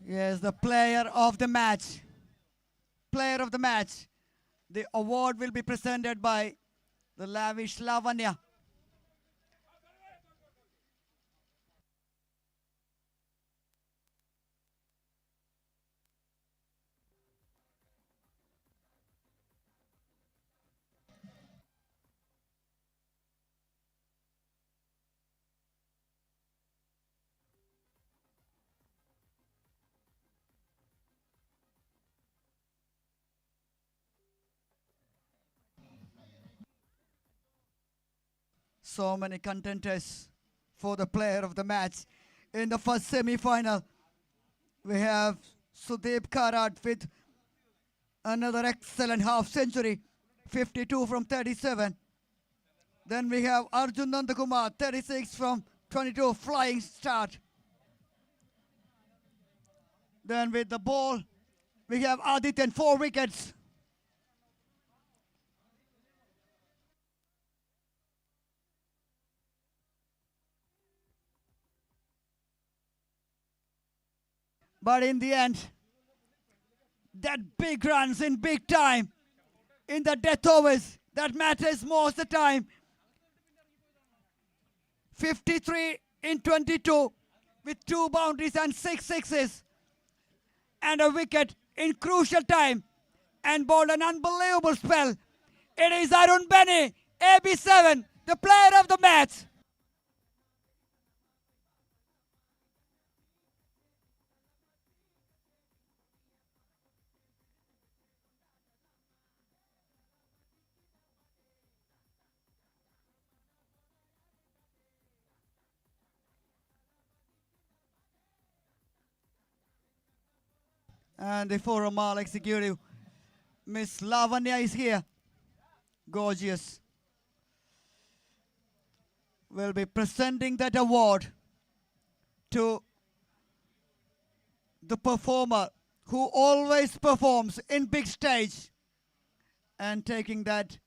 Yes, the player of the match. Player of the match. The award will be presented by the lavish Lavanya. So many contenders for the player of the match. In the first semi-final, we have Sudeep Karat with another excellent half century, 52 from 37. Then we have Arjun Nandakumar, 36 from 22, flying start. Then with the ball, we have Adityan, 4 wickets. But in the end, that big runs in big time, in the death overs, that matters most the time. 53 in 22 with 2 boundaries and 6 sixes and a wicket in crucial time and bowled an unbelievable spell. It is Arun Benny, AB7, the player of the match. And the Forumal executive, Miss Lavanya is here. Gorgeous. Will be presenting that award to the performer who always performs in big stage and taking that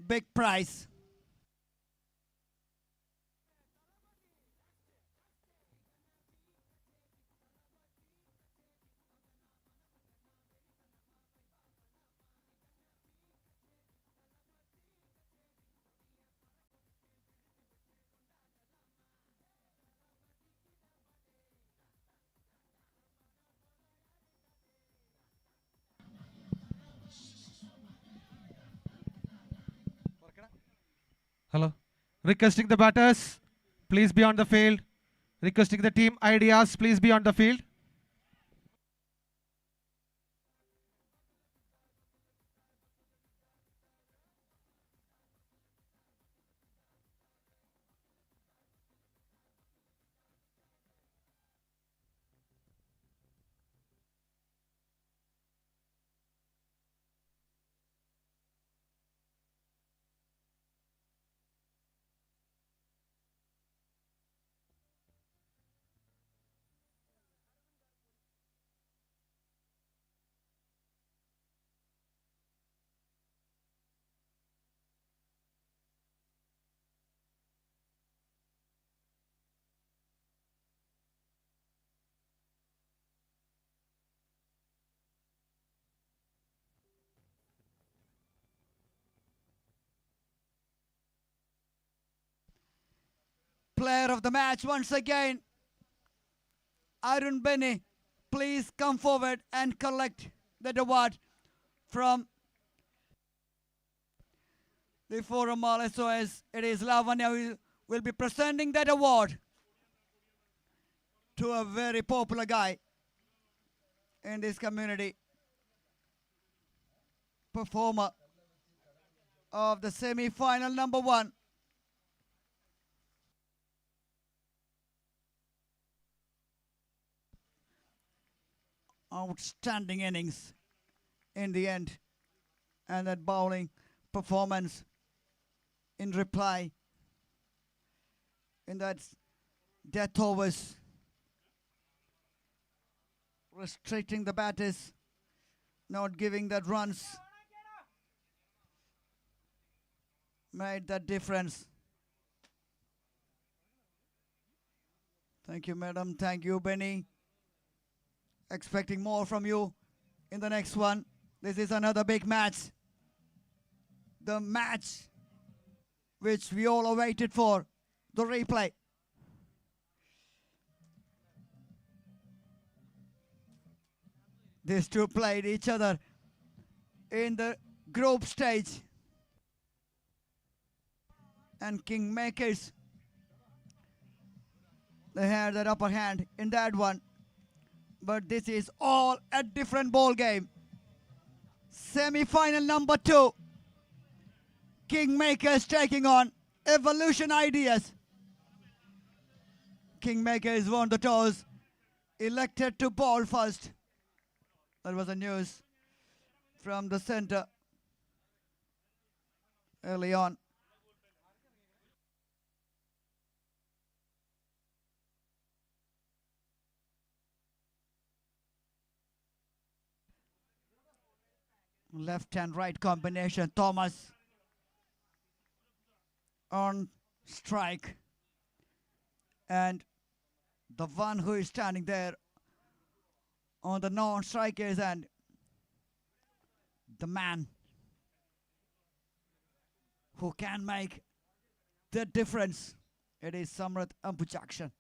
big prize. Hello. Requesting the batters, please be on the field. Requesting the team ideas, please be on the field. Player of the match once again, Arun Benny. Please come forward and collect that award from the Forumal SOS. It is Lavanya who will be presenting that award to a very popular guy in this community. Performer of the semi-final number 1. Outstanding innings in the end, and that bowling performance in reply in that death overs, restricting the batters, not giving that runs, made that difference. Thank you, madam. Thank you, Benny. Expecting more from you in the next one. This is another big match. The match which we all awaited for. The replay. These two played each other in the group stage. And Kingmakers, they had that upper hand in that one. But this is all a different ball game. Semi-final number 2. Kingmakers taking on Evolution Ideas. Kingmakers won the toss, elected to bowl first. That was the news from the center early on. Left and right combination. Thomas on strike. And the one who is standing there on the non-strikers and the man who can make the difference. It is Samrat Ambujakshan.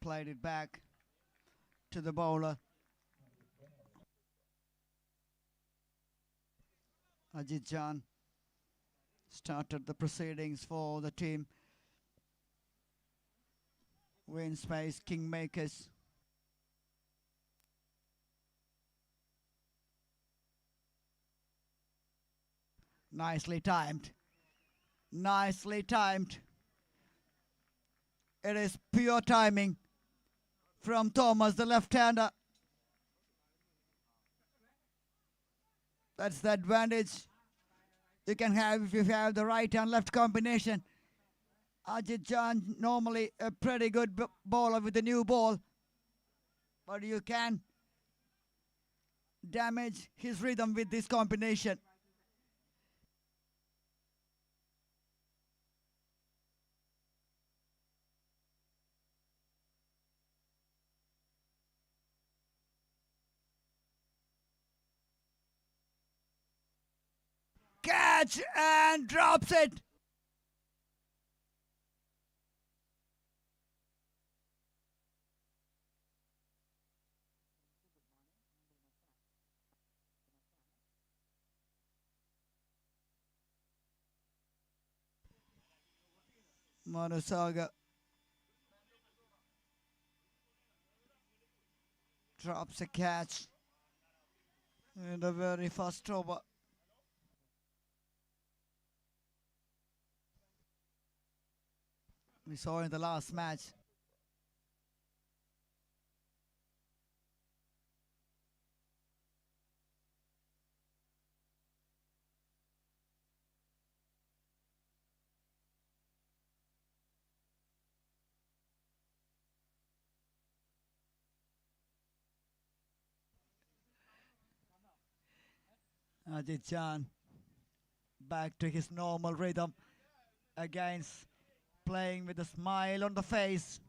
Played it back to the bowler. Ajit Jan started the proceedings for the team. Win space, Kingmakers. Nicely timed. Nicely timed. It is pure timing from Thomas, the left-hander. That's the advantage you can have if you have the right and left combination. Ajit Jan, normally a pretty good bowler with the new ball, but you can damage his rhythm with this combination. Catch and drops it. Manusaga drops a catch in the very first over. We saw in the last match. Ajit Jan back to his normal rhythm against playing with a smile on the face.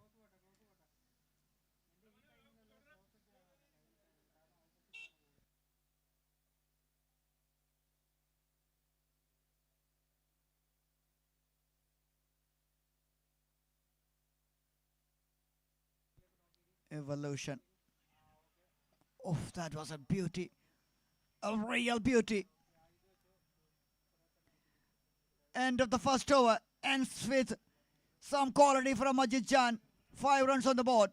Evolution. Oh, that was a beauty. A real beauty. End of the first over. Ends with some quality from Ajit Jan. 5 runs on the board.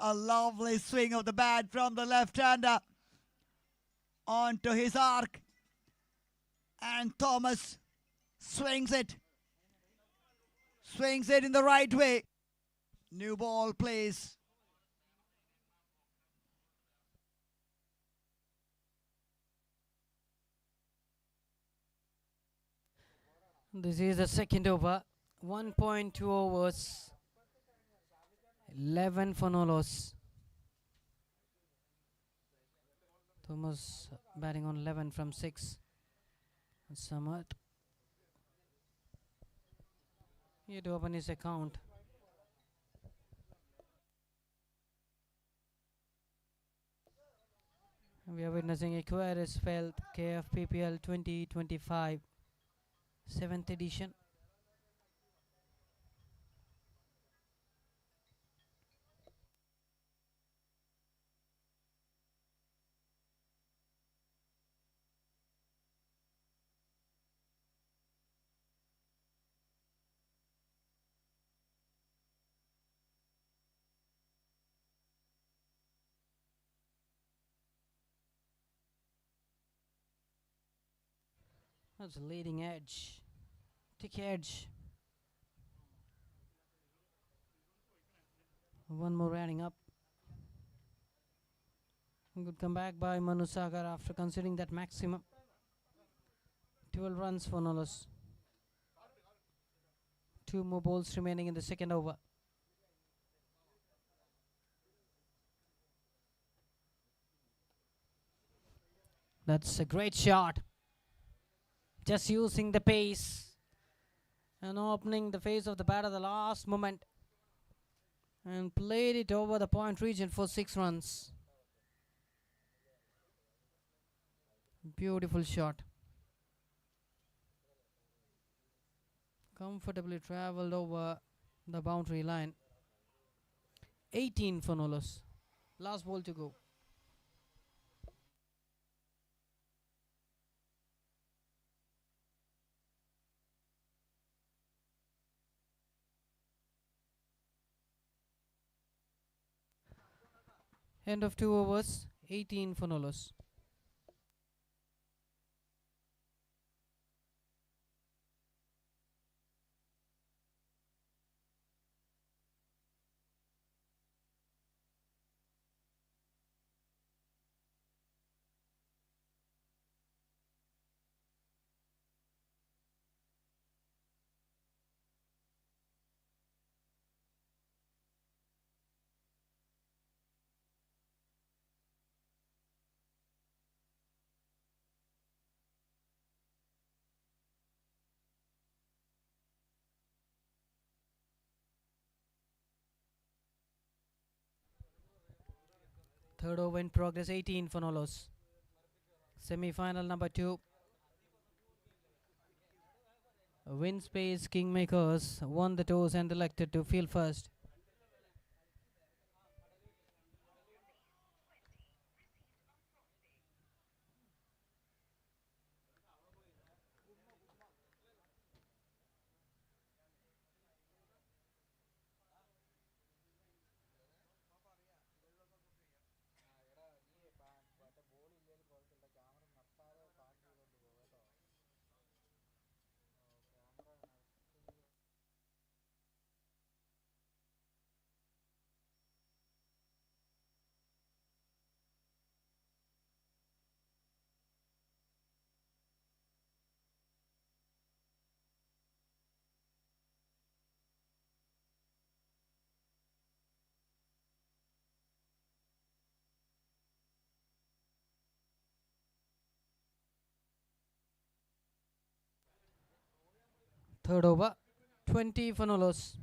A lovely swing of the bat from the left-hander onto his arc. And Thomas swings it. Swings it in the right way. New ball plays. This is the second over. 1.2 overs. 11 for no loss. Thomas batting on 11 from 6. Samad here to open his account. We are witnessing Aquarius Felt KFPPL 2025 7th edition. That's a leading edge. Tick edge. One more adding up. Good comeback by Manu Sagar after considering that maximum. 12 runs for no loss. 2 more balls remaining in the second over. That's a great shot. Just using the pace and opening the face of the bat at the last moment and played it over the point region for 6 runs. Beautiful shot. Comfortably traveled over the boundary line. 18 for no loss. Last ball to go. End of 2 overs, 18 for no loss. Third over in progress, 18 for no loss. Semi-final number 2. Windspace Kingmakers won the toss and elected to field first. Third over, 20 for no loss.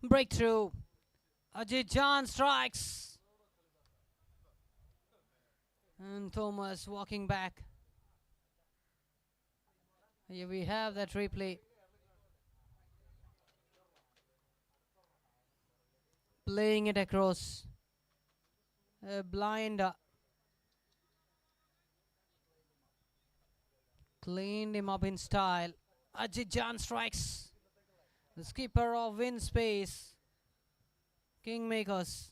Breakthrough. Ajit Jan strikes. And Thomas walking back. Here we have that replay. Playing it across. A blinder. Cleaned him up in style. Ajit Jan strikes. The skipper of Win Space. Kingmakers.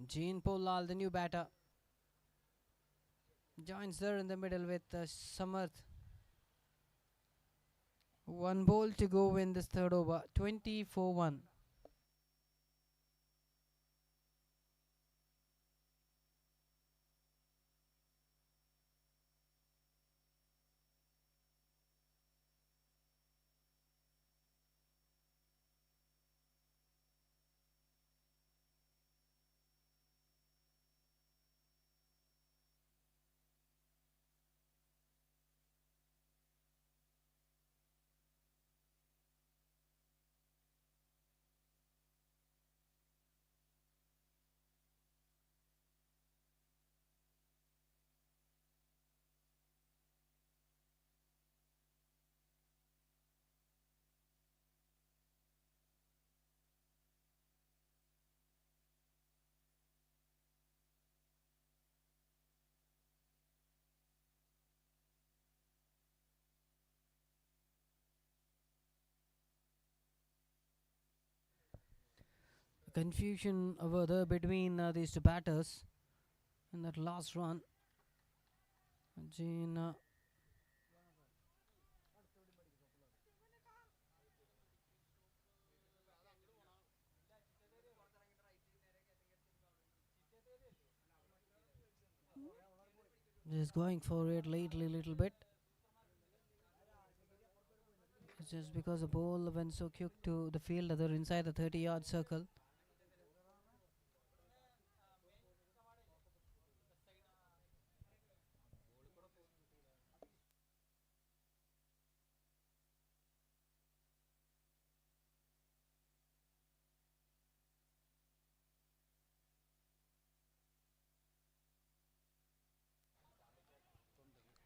Jean Polal, the new batter, joins there in the middle with Samarth. One ball to go in this third over. 24-1. Confusion over there between these two batters in that last run. Jean is going for it lately little bit. It's just because the ball went so quick to the fielder there inside the 30-yard circle.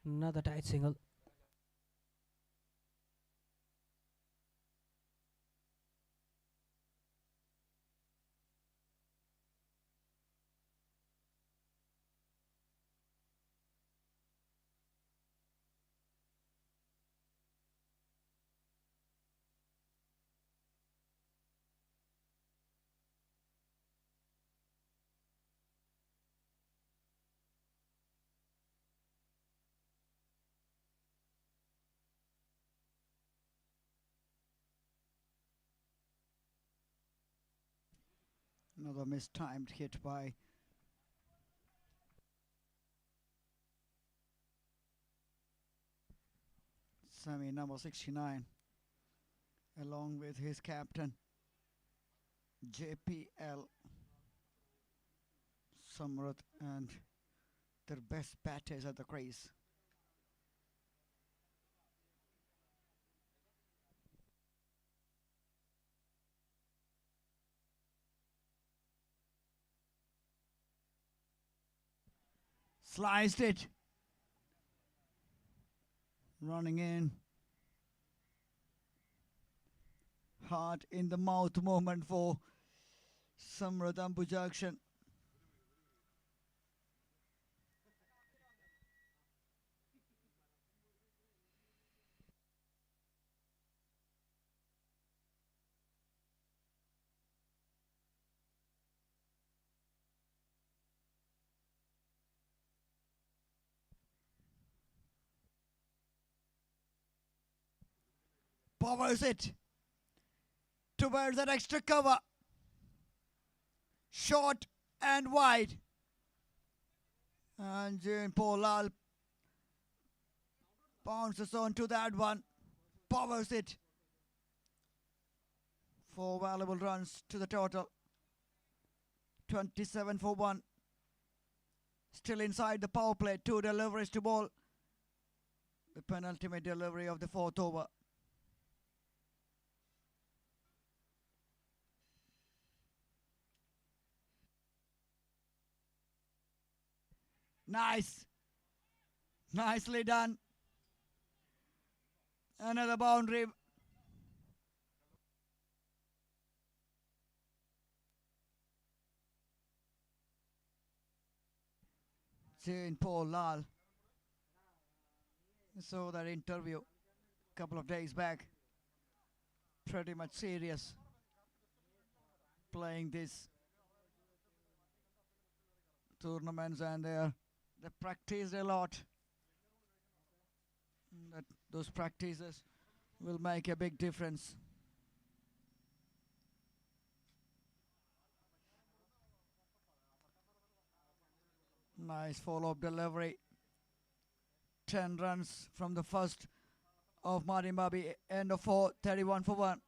Another tight single. Another mistimed hit by Sami, number 69, along with his captain JPL Samrat and their best batters at the crease. Sliced it. Running in. Heart in the mouth moment for Samrat Ambujakshan. Powers it towards that extra cover. Short and wide. And Jane Polal bounces onto that one. Powers it. 4 valuable runs to the total. 27 for 1. Still inside the power play. 2 deliveries to ball. The penultimate delivery of the 4th over. Nice. Nicely done. Another boundary. Jane Paul Lal. Saw that interview a couple of days back. Pretty much serious playing these tournaments, and they practice a lot. That those practices will make a big difference. Nice follow-up delivery. 10 runs from the first of Martin Babi. End of 4, 31 for 1.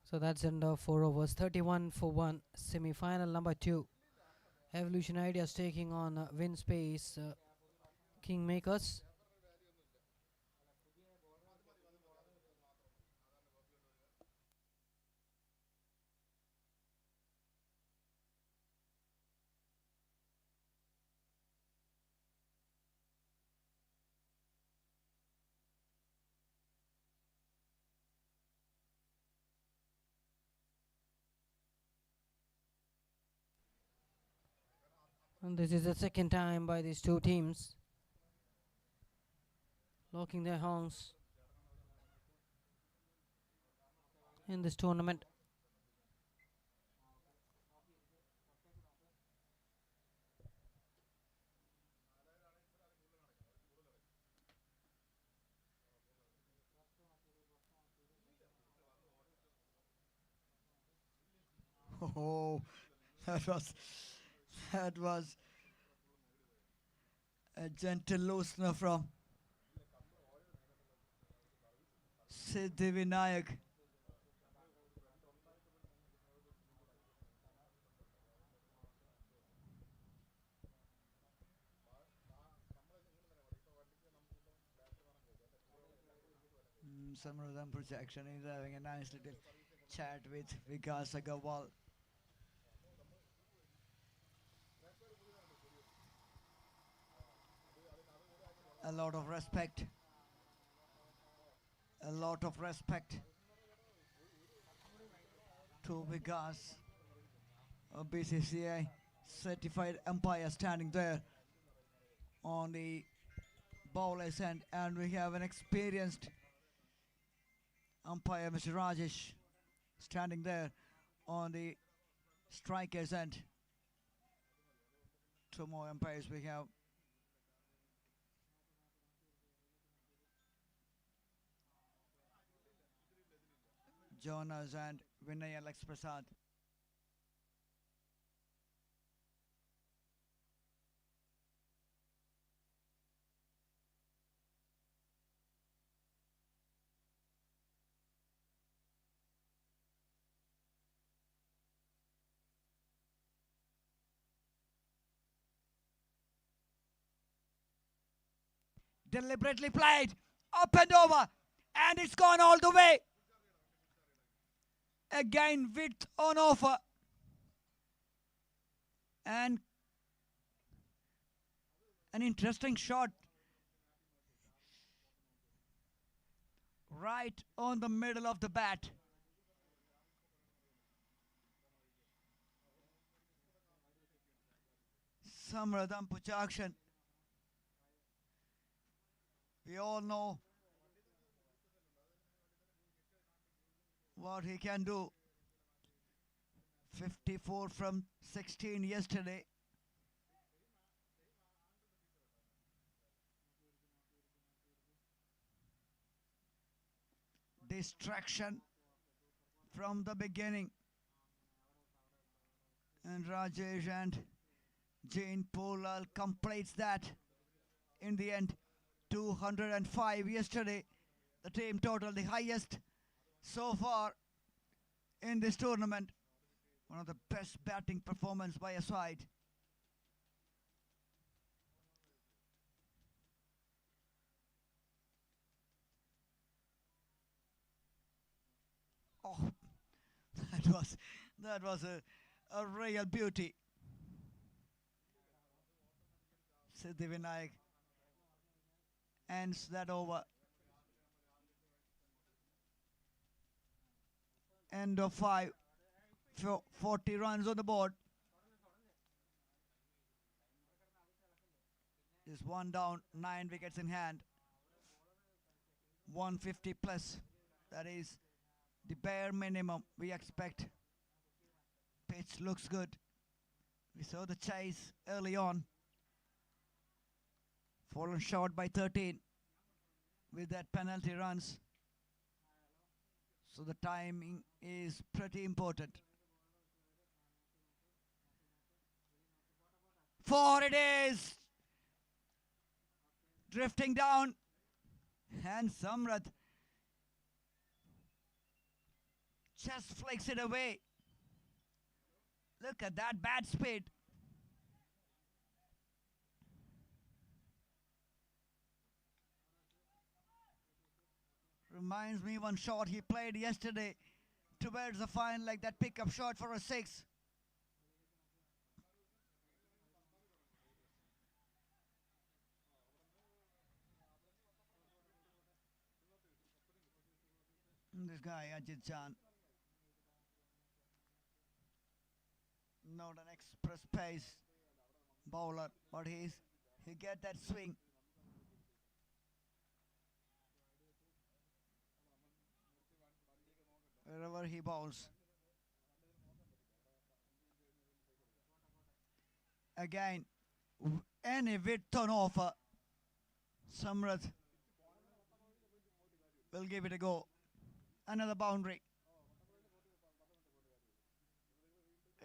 So that's end of 4 overs. 31 for 1. Semi-final number 2. Evolution Ideas taking on WinSpace Kingmakers. And this is the second time by these two teams locking their horns in this tournament. Oh, that was that was a gentle loosener from Siddhivinayak. Samradhan projection is having a nice little chat with Vikas Agarwal. A lot of respect. A lot of respect to Vikas, a BCCI certified umpire standing there on the bowler's end, and we have an experienced umpire, Mr. Rajesh, standing there on the striker's end. Two more umpires we have. Jonas and Vinay Alex Prasad. Deliberately played, up and over, and it's gone all the way. Again, width on offer, and an interesting shot right on the middle of the bat. Samradhan Puchakshan. We all know what he can do. 54 from 16 yesterday. Distraction from the beginning. And Rajesh and Jane Polal completes that in the end. 205 yesterday. The team total, the highest so far in this tournament. One of the best batting performance by a side. That was a real beauty. Siddhivinayak ends that over. End of 5. 40 runs on the board. Just one down, 9 wickets in hand. 150 plus. That is the bare minimum we expect. Pitch looks good. We saw the chase early on. Fallen short by 13 with that penalty runs. So the timing is pretty important. 4 it is. Drifting down. And Samrat just flicks it away. Look at that bat speed. Reminds me one shot he played yesterday towards the final, like that pickup shot for a 6. This guy, Ajit Chan. Not an express pace bowler, but he get that swing. Wherever he bowls. Again, any width on offer, Samrat will give it a go. Another boundary.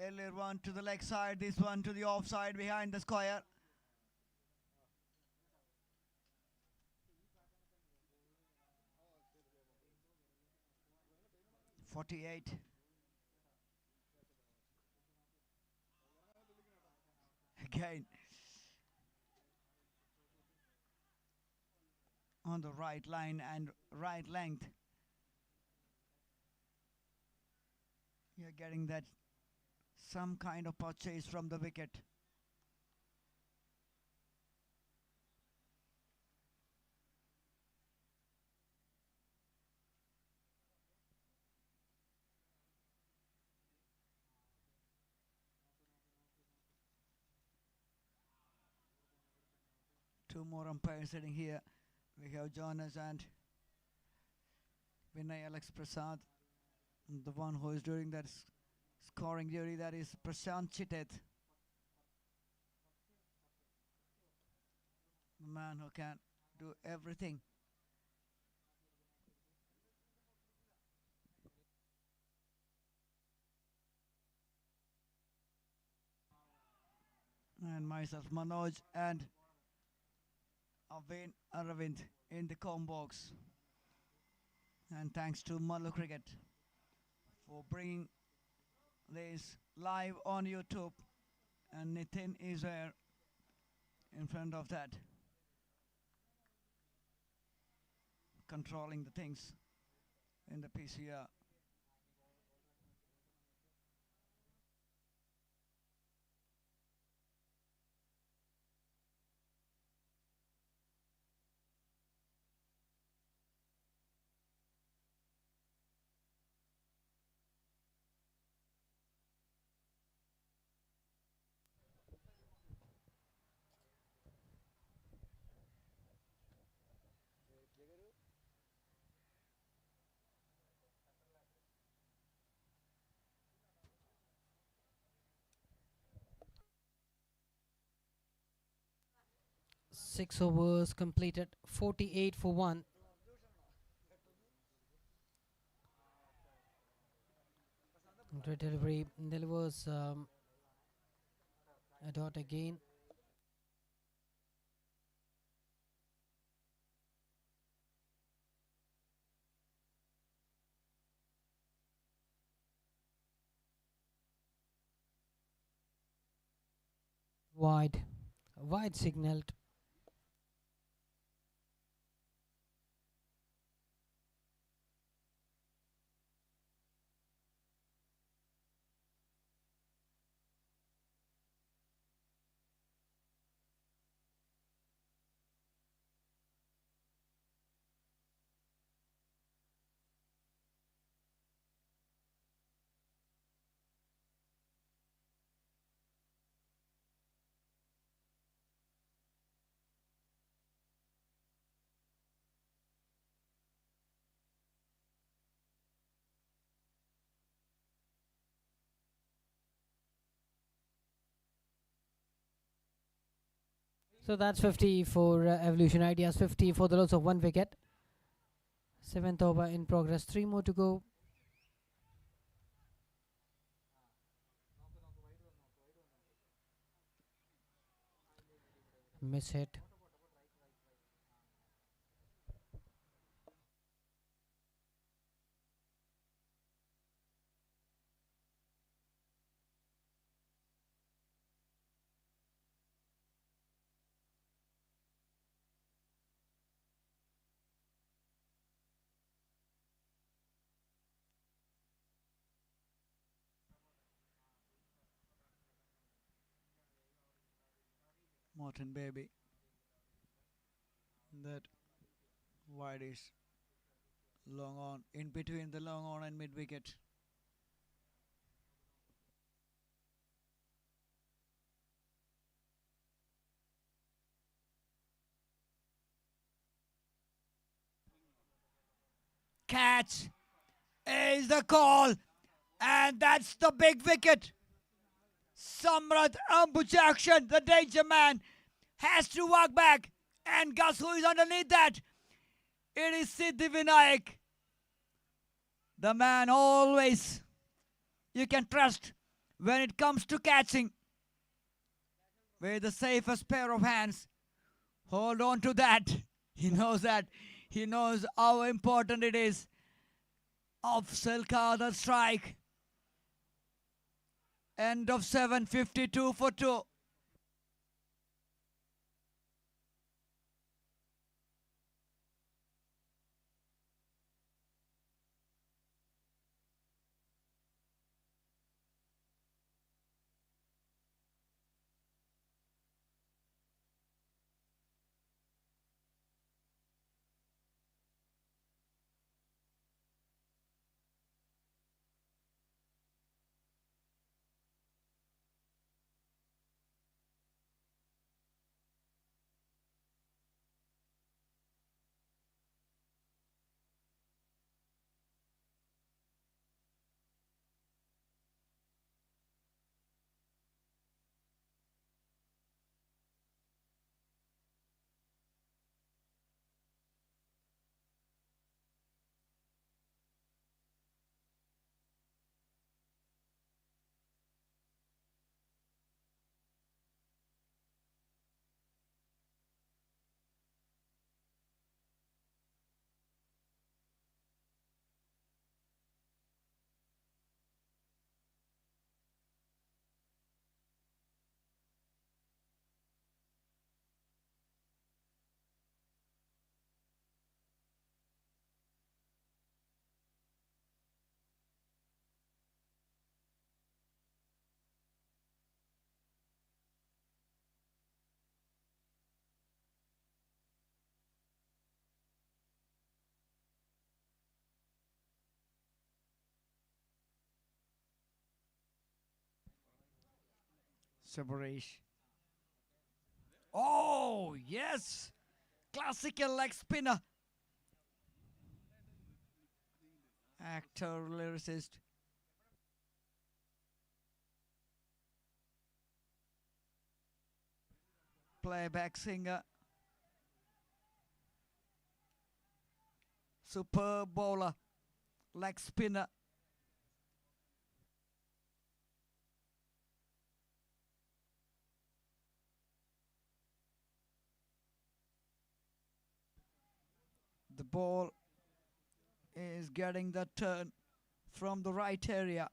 Earlier one to the leg side, this one to the offside behind the square. .48. Again. On the right line and right length. You're getting that some kind of purchase from the wicket. Two more umpires sitting here. We have Jonas and Vinay Alex Prasad. The one who is doing that scoring duty, that is Prashant Chitet. The man who can do everything. And myself, Manoj, and Avin Aravind in the com box. And thanks to Malu Cricket for bringing this live on YouTube. And Nitin is there in front of that, controlling the things in the PCR. Six overs completed, 48 for 1. Great delivery, delivers a dot again. Wide, wide signaled. So that's 50 for Evolution Ideas, 50 for the loss of 1 wicket. 7th over in progress, 3 more to go. Miss hit. Martin Baby. That wide is long on, in between the long on and mid wicket. Catch is the call, and that's the big wicket. Samrat Ambujakshan, the danger man, has to walk back, and guess who is underneath that? It is Siddhi Vinayak, the man always you can trust when it comes to catching. With the safest pair of hands, hold on to that. He knows that. He knows how important it is. Afzal Kader strike. End of 7:52 for 2. Sabarish. Oh, yes. Classical leg spinner. Actor, lyricist. Playback singer. Superb bowler. Leg spinner. The ball is getting the turn from the right area.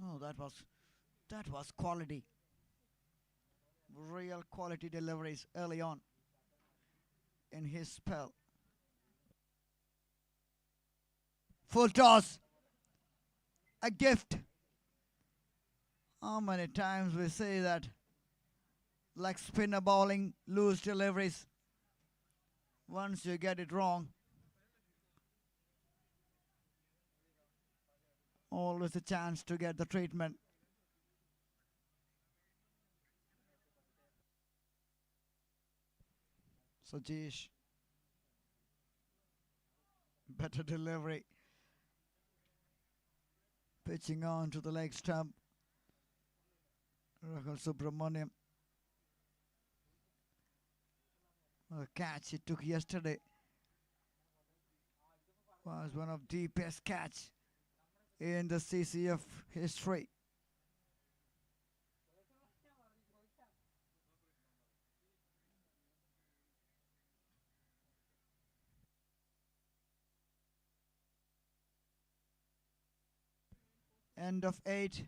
Oh, that was quality. Real quality deliveries early on in his spell. Full toss. A gift. How many times we say that? Like spinner bowling, loose deliveries. Once you get it wrong, always a chance to get the treatment. Sajesh, better delivery. Pitching on to the leg stump. Rahul Subramaniam. A catch he took yesterday was one of the best catch in the CCF history. End of 8.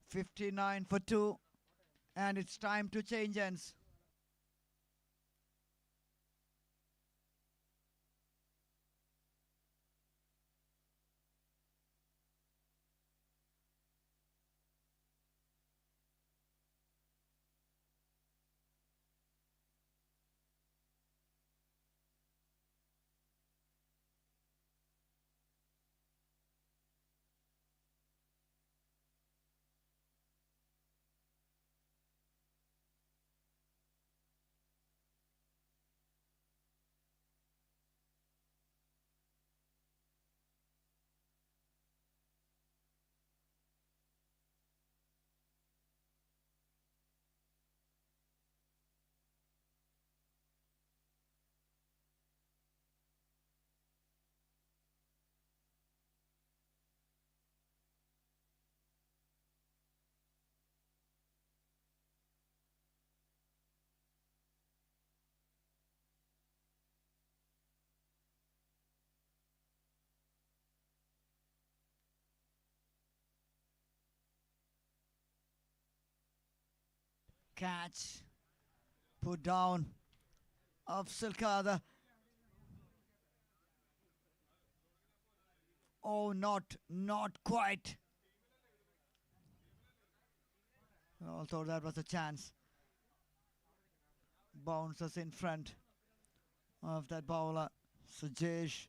59 for 2. And it's time to change ends. Catch. Put down. Afzal Kader. Oh, not quite. Although that was a chance. Bounces in front of that bowler. Sujesh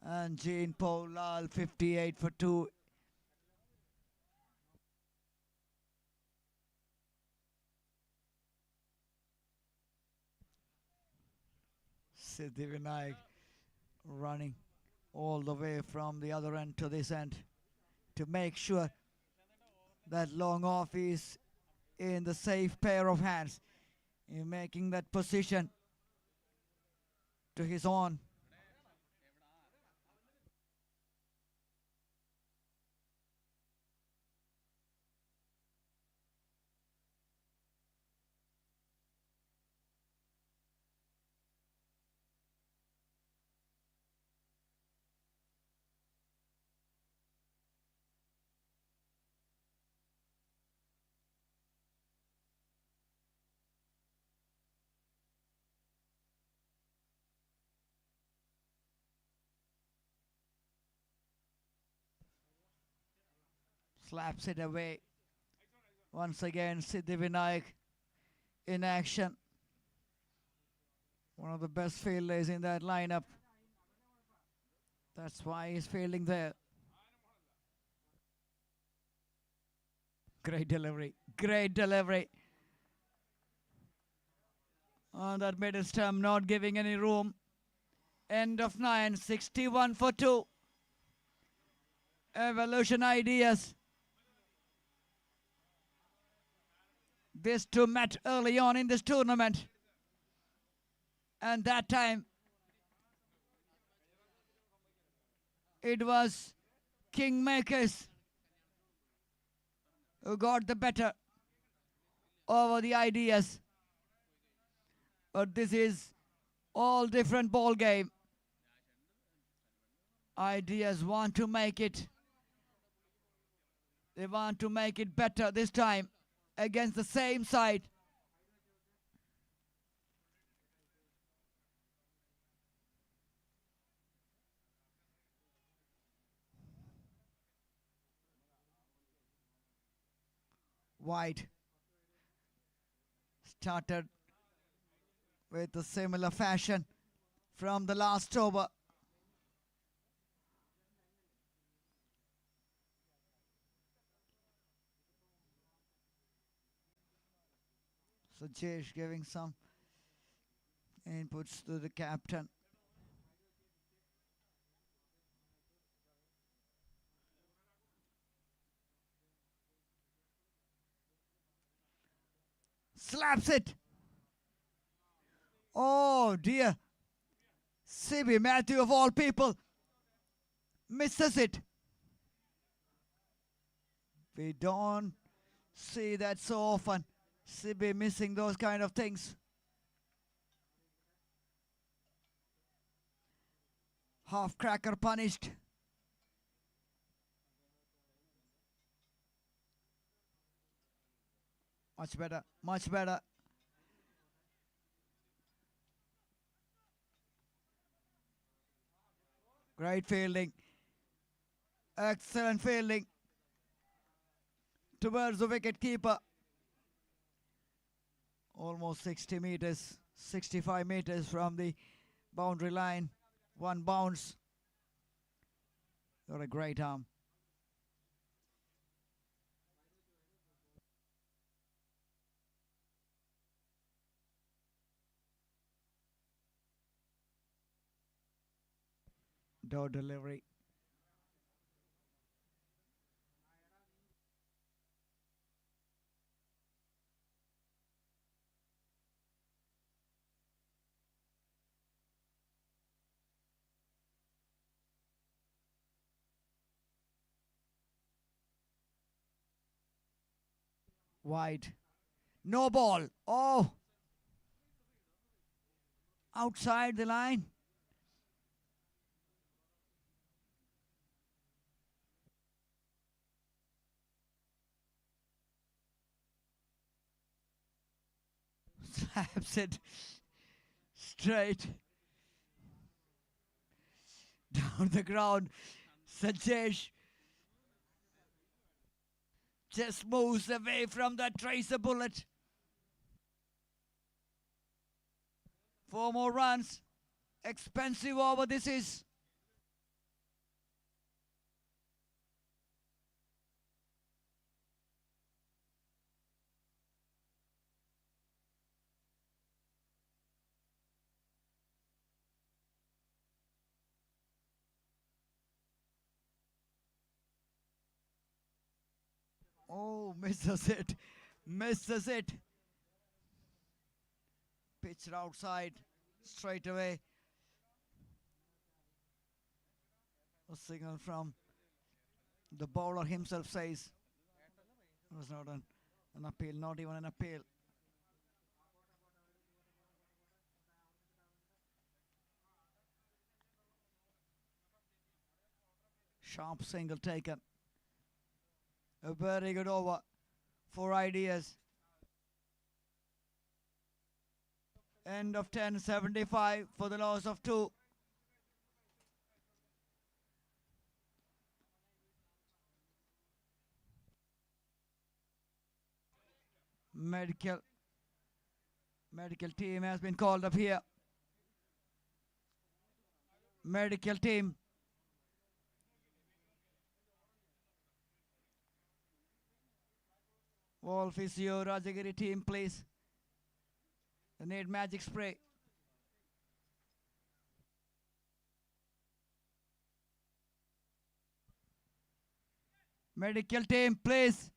and Jean Paul Lal, 58 for 2. Siddhi Vinayak running all the way from the other end to this end to make sure that long off is in the safe pair of hands, in making that position to his own. Slaps it away. Once again, Siddhi Vinayak in action. One of the best fielders in that lineup. That's why he's fielding there. Great delivery. Great delivery. On that middle stump, not giving any room. End of 9, 61 for 2. Evolution Ideas. These two met early on in this tournament. And that time, it was Kingmakers who got the better over the Ideas. But this is all different ball game. Ideas want to make it. They want to make it better this time against the same side. White started with a similar fashion from the last over. Sujesh giving some inputs to the captain. Slaps it. Oh dear. CB Matthew of all people misses it. We don't see that so often. CB missing those kind of things. Half cracker punished. Much better, much better. Great fielding. Excellent fielding towards the wicket keeper. Almost 60 meters, 65 meters from the boundary line. One bounce. Got a great arm. Door delivery. Wide. No ball. Oh. Outside the line. Slaps it straight down the ground. Sajesh just moves away from that tracer bullet. 4 more runs. Expensive over this is. Oh, misses it. Misses it. Pitched outside straight away. A signal from the bowler himself says it was not an appeal, not even an appeal. Sharp single taken. A very good over. 4 ideas. End of 10:75 for the loss of 2. Medical team has been called up here. Medical team. Wall physio, Rajagiri team, please. They need magic spray. Medical team, please.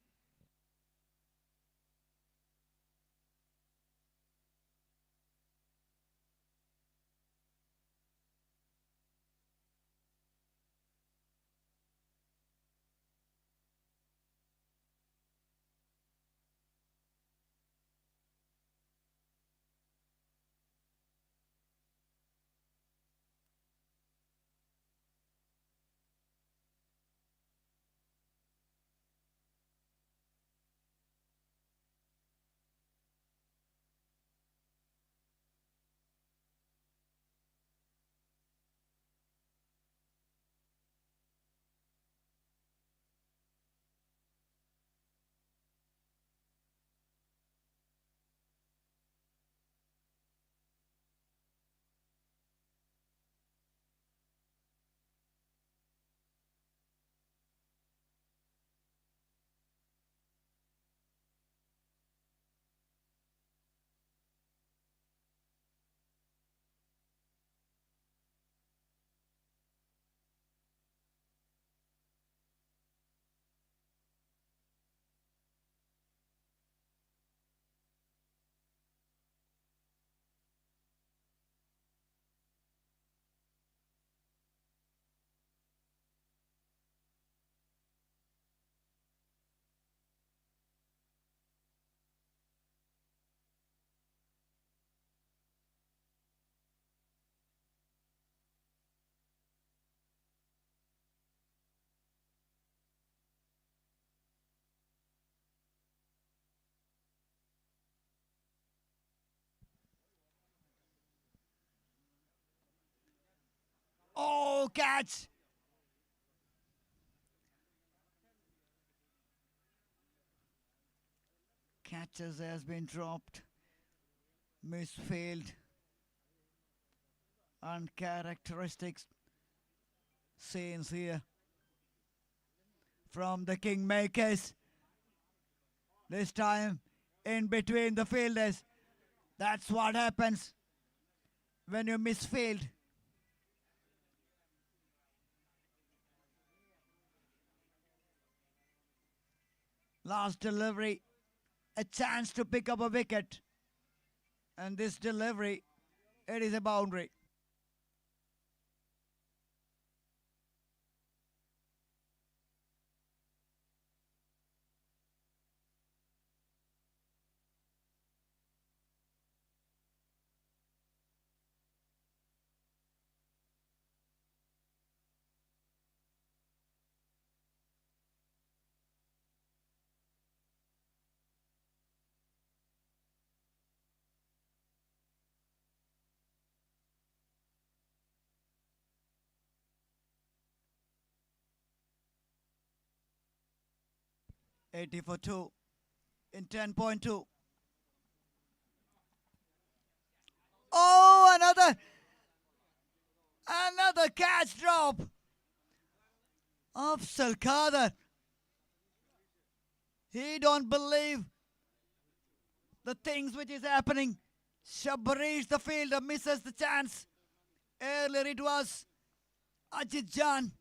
No catch. Catches has been dropped. Misfield. Uncharacteristic scenes here from the Kingmakers. This time in between the fielders. That's what happens when you misfield. Last delivery, a chance to pick up a wicket. And this delivery, it is a boundary. Eighty for 2 in 10.2. Oh, another catch drop of Salkadar. He don't believe the things which is happening. Shabarish, the fielder, misses the chance. Earlier it was Ajit Jan.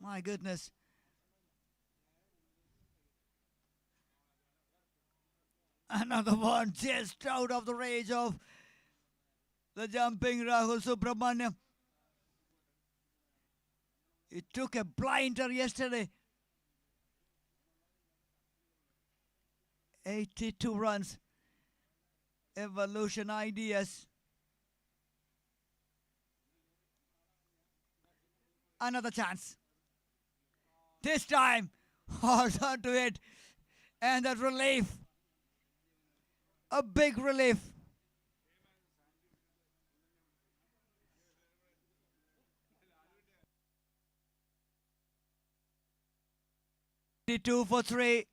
My goodness. Another one just out of the range of the jumping Rahul Subramaniam. He took a blinder yesterday. 82 runs. Evolution ideas. Another chance. This time, hold on to it. And a relief. A big relief. Two for 3.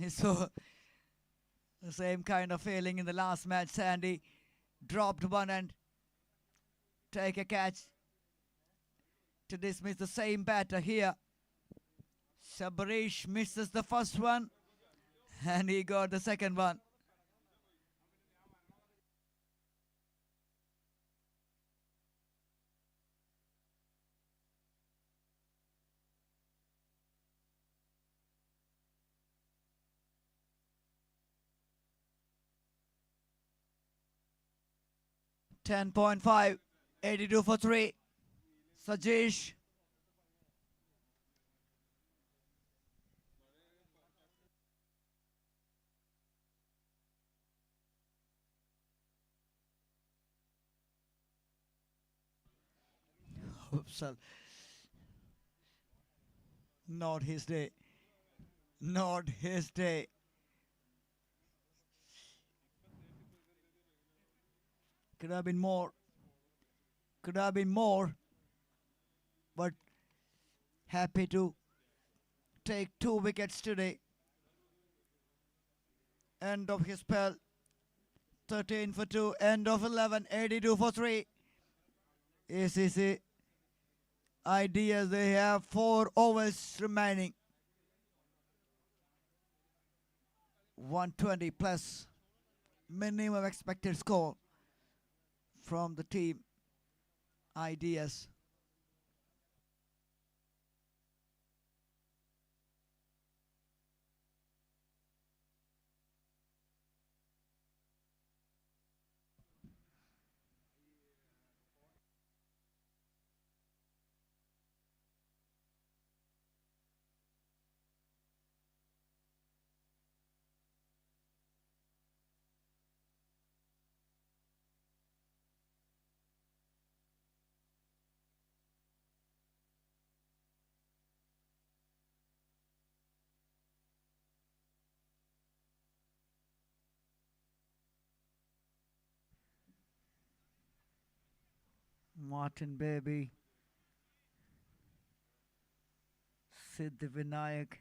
So the same kind of feeling in the last match. Sandy dropped one and take a catch to dismiss the same batter here. Sabarish misses the first one and he got the second one. $10.5, 82 for 3. Sajesh. Oops, not his day. Not his day. Could have been more. Could have been more. But happy to take 2 wickets today. End of his spell. 13 for 2. End of 11. 82 for 3. ACC ideas. They have 4 overs remaining. 120 plus minimum expected score from the team ideas. Martin Baby, Siddhi Vinayak,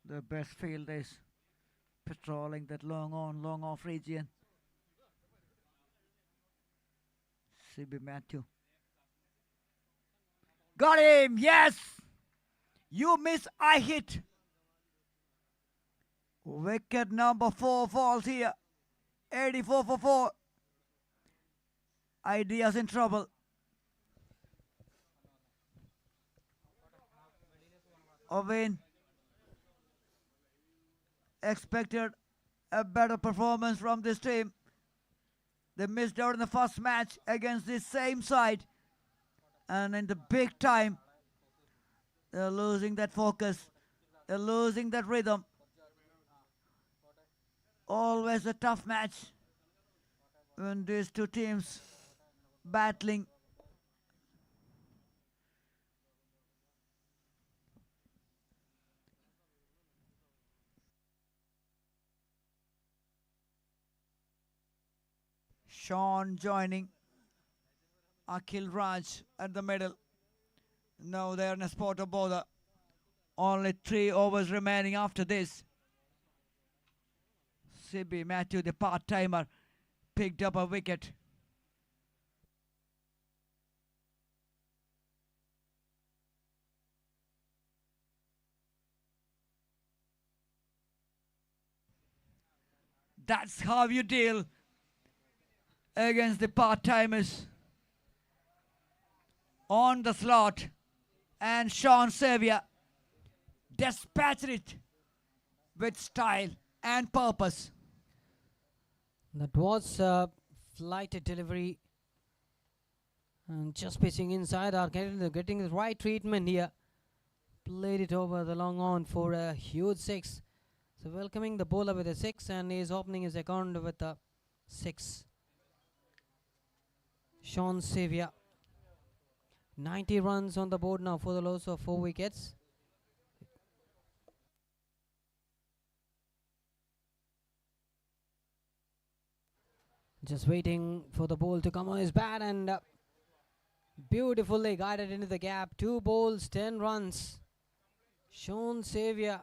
the best fielders patrolling that long on, long off region. CB Matthew. Got him! Yes! You miss, I hit. Wicket number 4 falls here. 84 for 4. Ideas in trouble. Owen expected a better performance from this team. They missed out in the first match against this same side. And in the big time, they're losing that focus. They're losing that rhythm. Always a tough match when these two teams battling. Sean joining Akhil Raj at the middle. Now they're in a spot of bother. Only 3 overs remaining after this. CB Matthew, the part-timer, picked up a wicket. That's how you deal against the part-timers. On the slot, and Sean Xavier dispatched it with style and purpose. That was a flighted delivery. And just pitching inside or getting the right treatment here. Played it over the long on for a huge 6. So welcoming the bowler with a 6 and he is opening his account with a 6. Sean Xavier. 90 runs on the board now for the loss of 4 wickets. Just waiting for the ball to come on his bat and beautifully guided into the gap. 2 balls, 10 runs. Sean Xavier.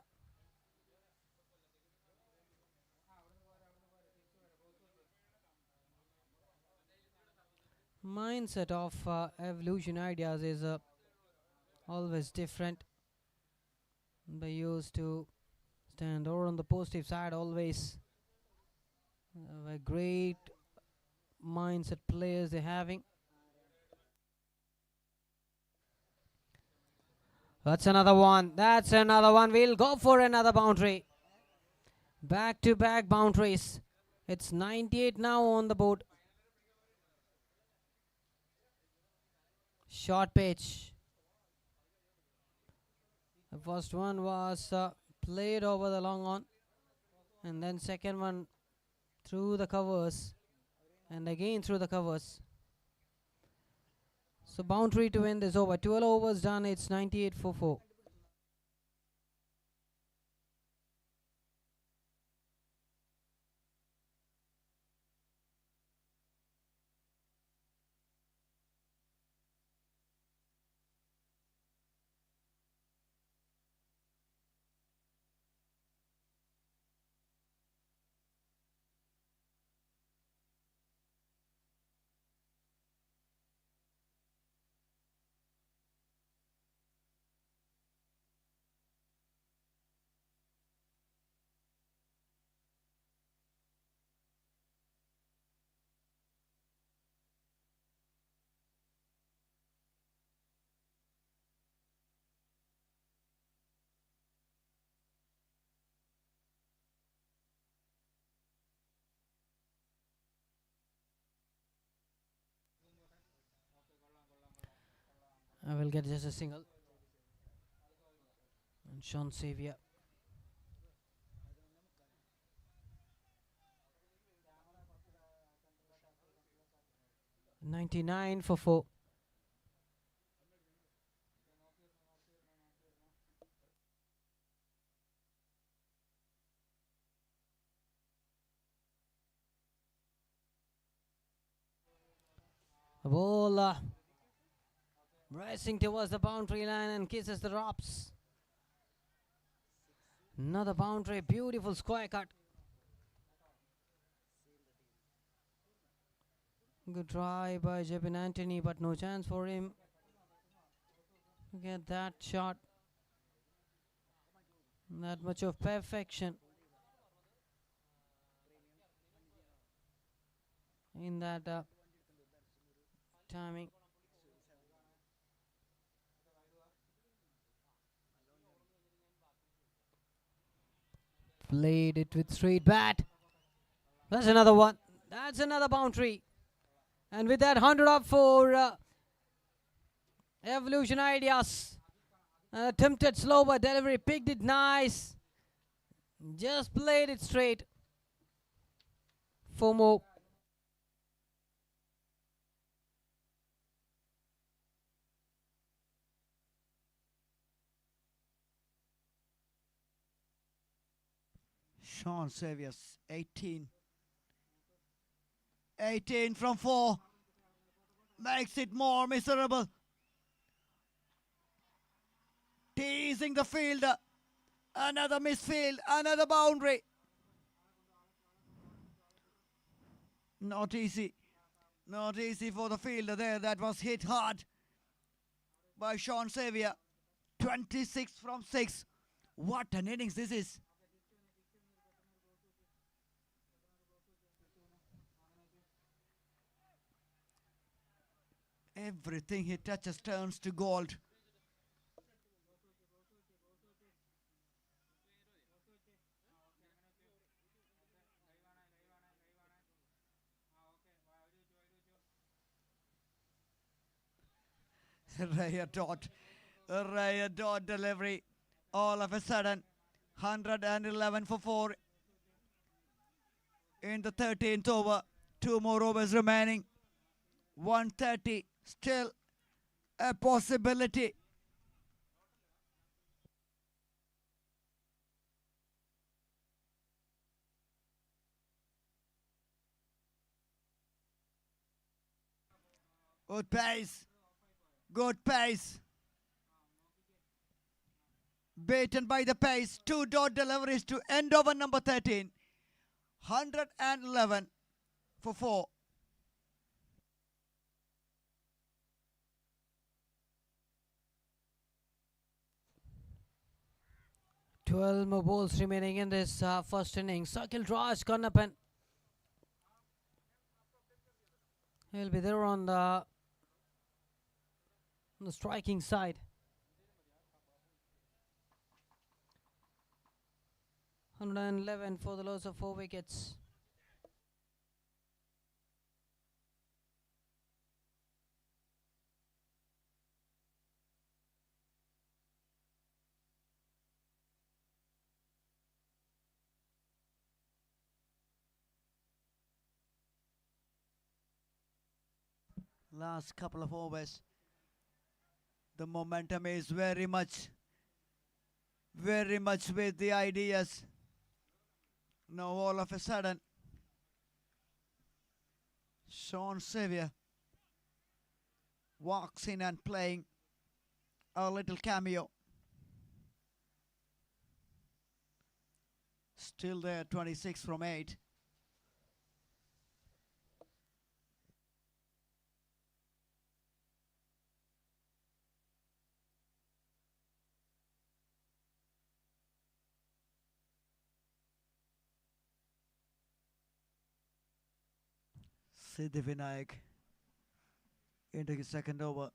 Mindset of evolution ideas is always different. They used to stand over on the positive side always. A great mindset players they're having. That's another one. That's another one. We'll go for another boundary. Back-to-back boundaries. It's 98 now on the board. Short pitch. The first one was played over the long on. And then second one through the covers. And again through the covers. So boundary to win this over. 12 overs done. It's 98 for 4. I will get just a single. And Sean Xavier. $99 for 4. The ball racing towards the boundary line and kisses the ropes. Another boundary, beautiful square cut. Good try by Jebin Anthony, but no chance for him to get that shot. That much of perfection in that timing. Played it with straight bat. That's another one. That's another boundary. And with that, 100 up for Evolution Ideas. Attempted slow but delivery, picked it nice. Just played it straight. 4 more. Sean Saviors, 18. 18 from 4. Makes it more miserable. Teasing the fielder. Another misfield, another boundary. Not easy. Not easy for the fielder there. That was hit hard by Sean Xavier. 26 from 6. What an innings this is. Everything he touches turns to gold. Raya dot delivery. All of a sudden, 111 for 4 in the 13th over. 2 more overs remaining. 130, still a possibility. Good pace. Good pace. Beaten by the pace. 2 dot deliveries to end over number 13. 111 for 4. 12 more balls remaining in this first inning. Sakil Raj Kannapan. He'll be there on the striking side. $111 for the loss of 4 wickets. Last couple of overs. The momentum is very much with the ideas. Now all of a sudden, Sean Xavier walks in and playing a little cameo. Still there, 26 from 8. Siddhi Vinayak into his second over.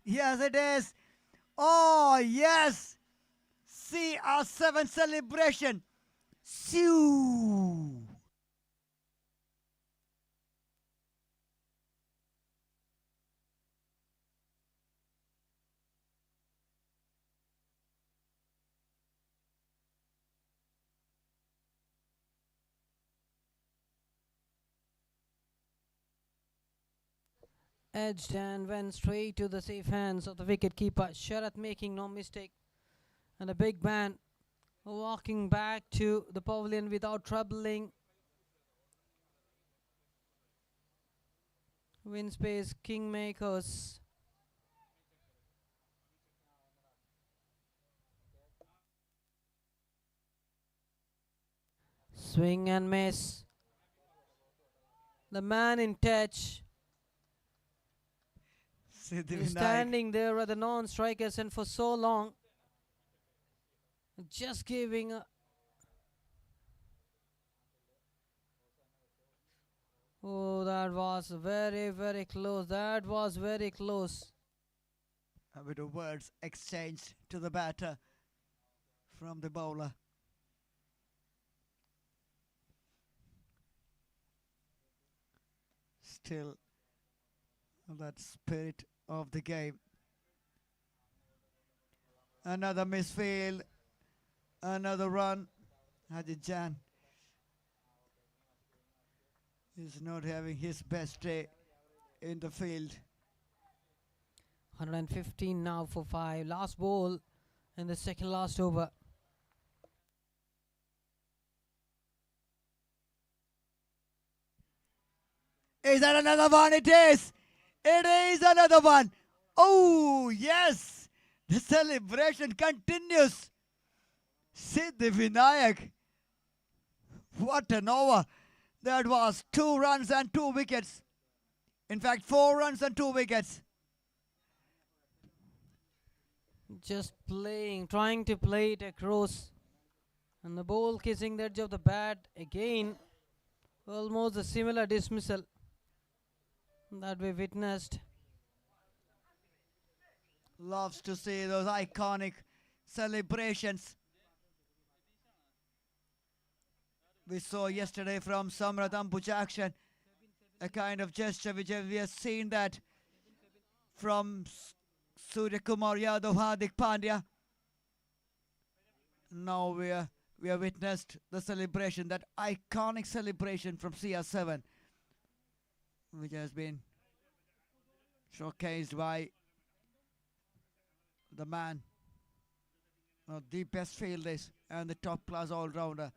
Yes, it is. Oh, yes. CR7 celebration. Shoo. edged and went straight to the safe hands of the wicketkeeper. Sharath making no mistake. And a big man walking back to the pavilion without troubling Winspace Kingmakers. Swing and miss. The man in touch Siddhi is Vinayak. standing there at the non-strikers and for so long, just giving a oh, that was very, very close. That was very close. A bit of words exchanged to the batter from the bowler. Still, that spirit of the game. Another misfield, another run. Ajit Jan is not having his best day in the field. 115 now for 5. Last ball in the second last over. Is that another one? It is. It is another one. Oh, yes. The celebration continues. Siddhi Vinayak. What an over. That was 2 runs and 2 wickets. In fact, 4 runs and 2 wickets. Just playing, trying to play it across. And the ball kissing the edge of the bat again. Almost a similar dismissal that we witnessed. Loves to see those iconic celebrations. We saw yesterday from Samrat Ambujakshan a kind of gesture which we have seen that from Surya Kumar Yadav, Hardik Pandya. Now we have witnessed the celebration, that iconic celebration from CR7, which has been showcased by the man, the best fielders and the top class all-rounder,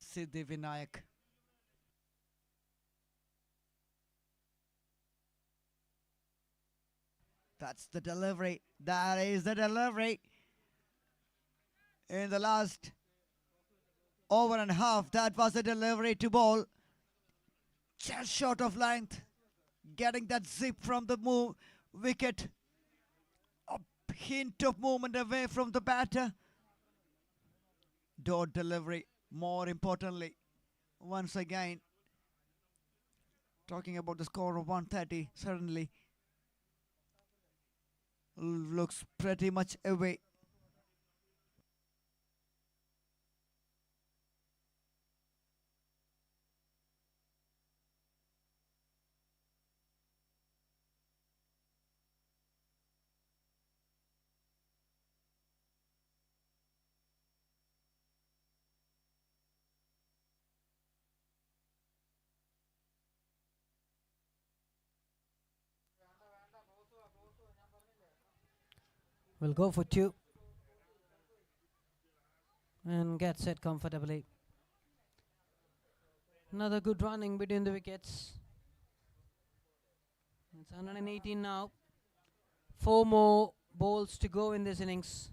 Siddhi Vinayak. That's the delivery. That is the delivery. In the last over and a half, that was the delivery to ball. Just short of length. Getting that zip from the wicket. A hint of movement away from the batter. Dot delivery. More importantly, once again, talking about the score of 130, certainly looks pretty much away. We'll go for 2 and get set comfortably. Another good running between the wickets. It's 118 now. 4 more balls to go in this innings.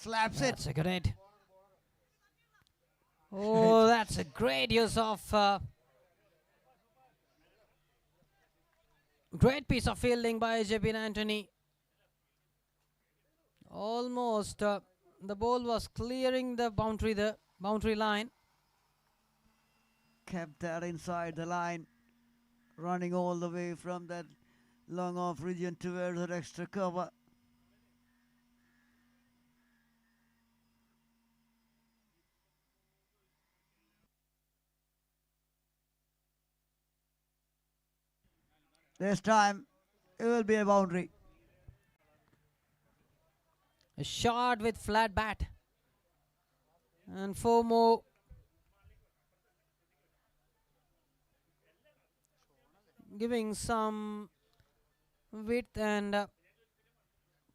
Slaps That's it. a good hit. Oh, that's a great use of great piece of fielding by Jabin Anthony. Almost the ball was clearing the boundary line. Kept that inside the line. Running all the way from that long off region towards that extra cover. This time it will be a boundary. A shot with flat bat. And 4 more. Giving some width and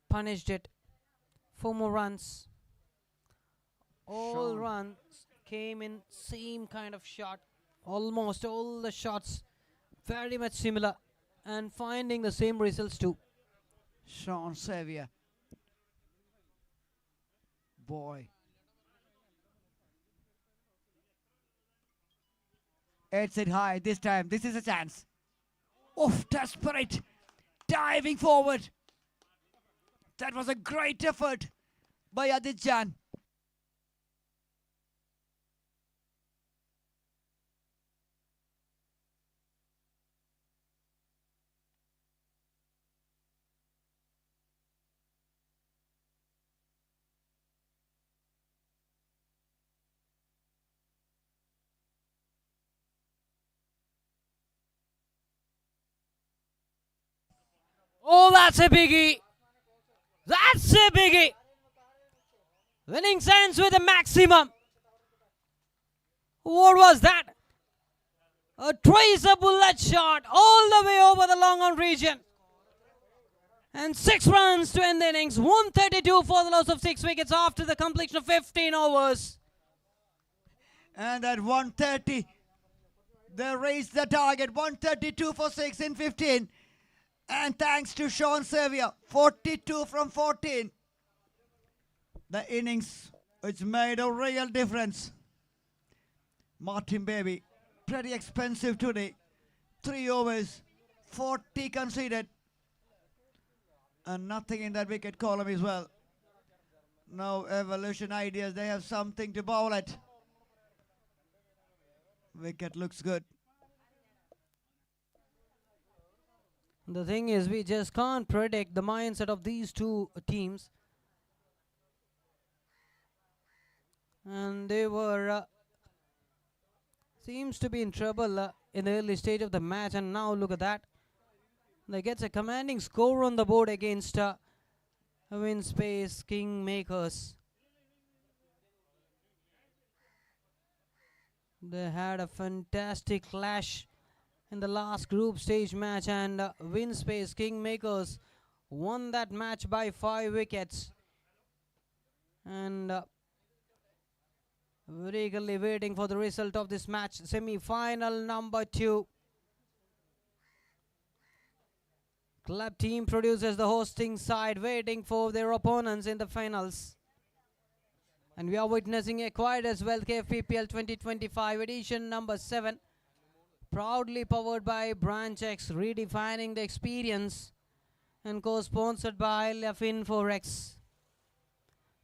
punished it. 4 more runs. All Sean. runs came in same kind of shot. Almost all the shots very much similar and finding the same results too. Sean Xavier. Boy. It's it high this time. This is a chance. Oof, desperate. Diving forward. That was a great effort by Adit Jan. Oh, that's a biggie. That's a biggie. Winning ends with a maximum. What was that? A tracer bullet shot all the way over the long on region. And 6 runs to end the innings. 132 for the loss of 6 wickets after the completion of 15 overs. And at 130, they raised the target. 132 for 6 in 15. And thanks to Sean Xavier, 42 from 14. The innings which made a real difference. Martin Baby, pretty expensive today. 3 overs, 40 conceded. And nothing in that wicket column as well. Now Evolution Ideas, they have something to bowl at. Wicket looks good. The thing is, we just can't predict the mindset of these two teams. And they were, seems to be in trouble in the early stage of the match. And now look at that. They get a commanding score on the board against Win Space Kingmakers. They had a fantastic clash in the last group stage match, and Win Space Kingmakers won that match by 5 wickets. And very eagerly waiting for the result of this match. Semi-final number 2. Club team produces the hosting side waiting for their opponents in the finals. And we are witnessing a quiet as well KFPPL 2025 edition number 7. Proudly powered by Branch X, redefining the experience, and co-sponsored by Lafin Forex.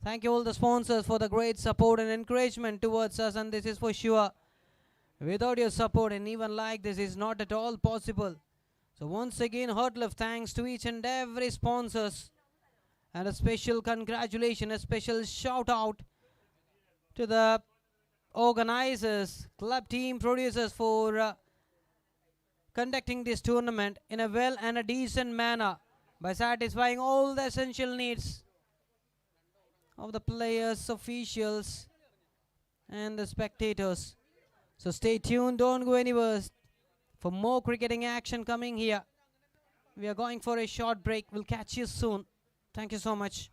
Thank you all the sponsors for the great support and encouragement towards us, and this is for sure. Without your support, and even like this is not at all possible. So once again, heartfelt of thanks to each and every sponsors, and a special congratulations, a special shout out to the organizers, club team producers for conducting this tournament in a well and a decent manner by satisfying all the essential needs of the players, officials, and the spectators. So stay tuned, don't go anywhere for more cricketing action coming here. We are going for a short break. We'll catch you soon. Thank you so much.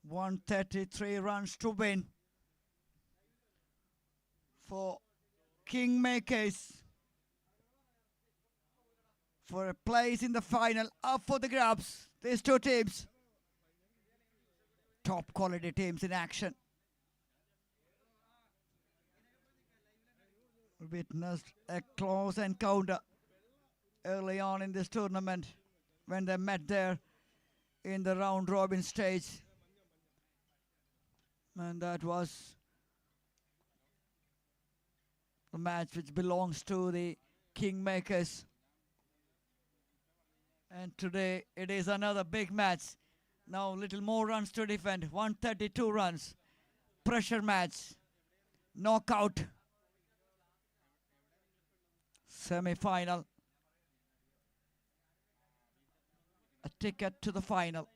133 runs to win for Kingmakers for a place in the final, up for the grabs. These two teams, top quality teams in action. Witnessed a close encounter early on in this tournament when they met there in the round robin stage, and that was the match which belongs to the Kingmakers. And today it is another big match. Now little more runs to defend. 132 runs. Pressure match. Knockout. Semi-final. A ticket to the final.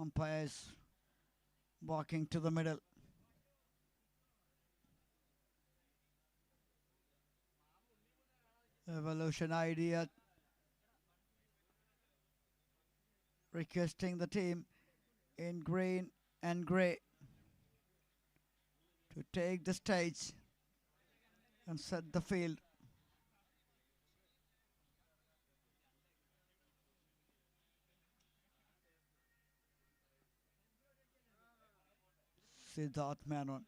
Umpires walking to the middle. Evolution Idea requesting the team in green and grey to take the stage and set the field. Siddharth Menon.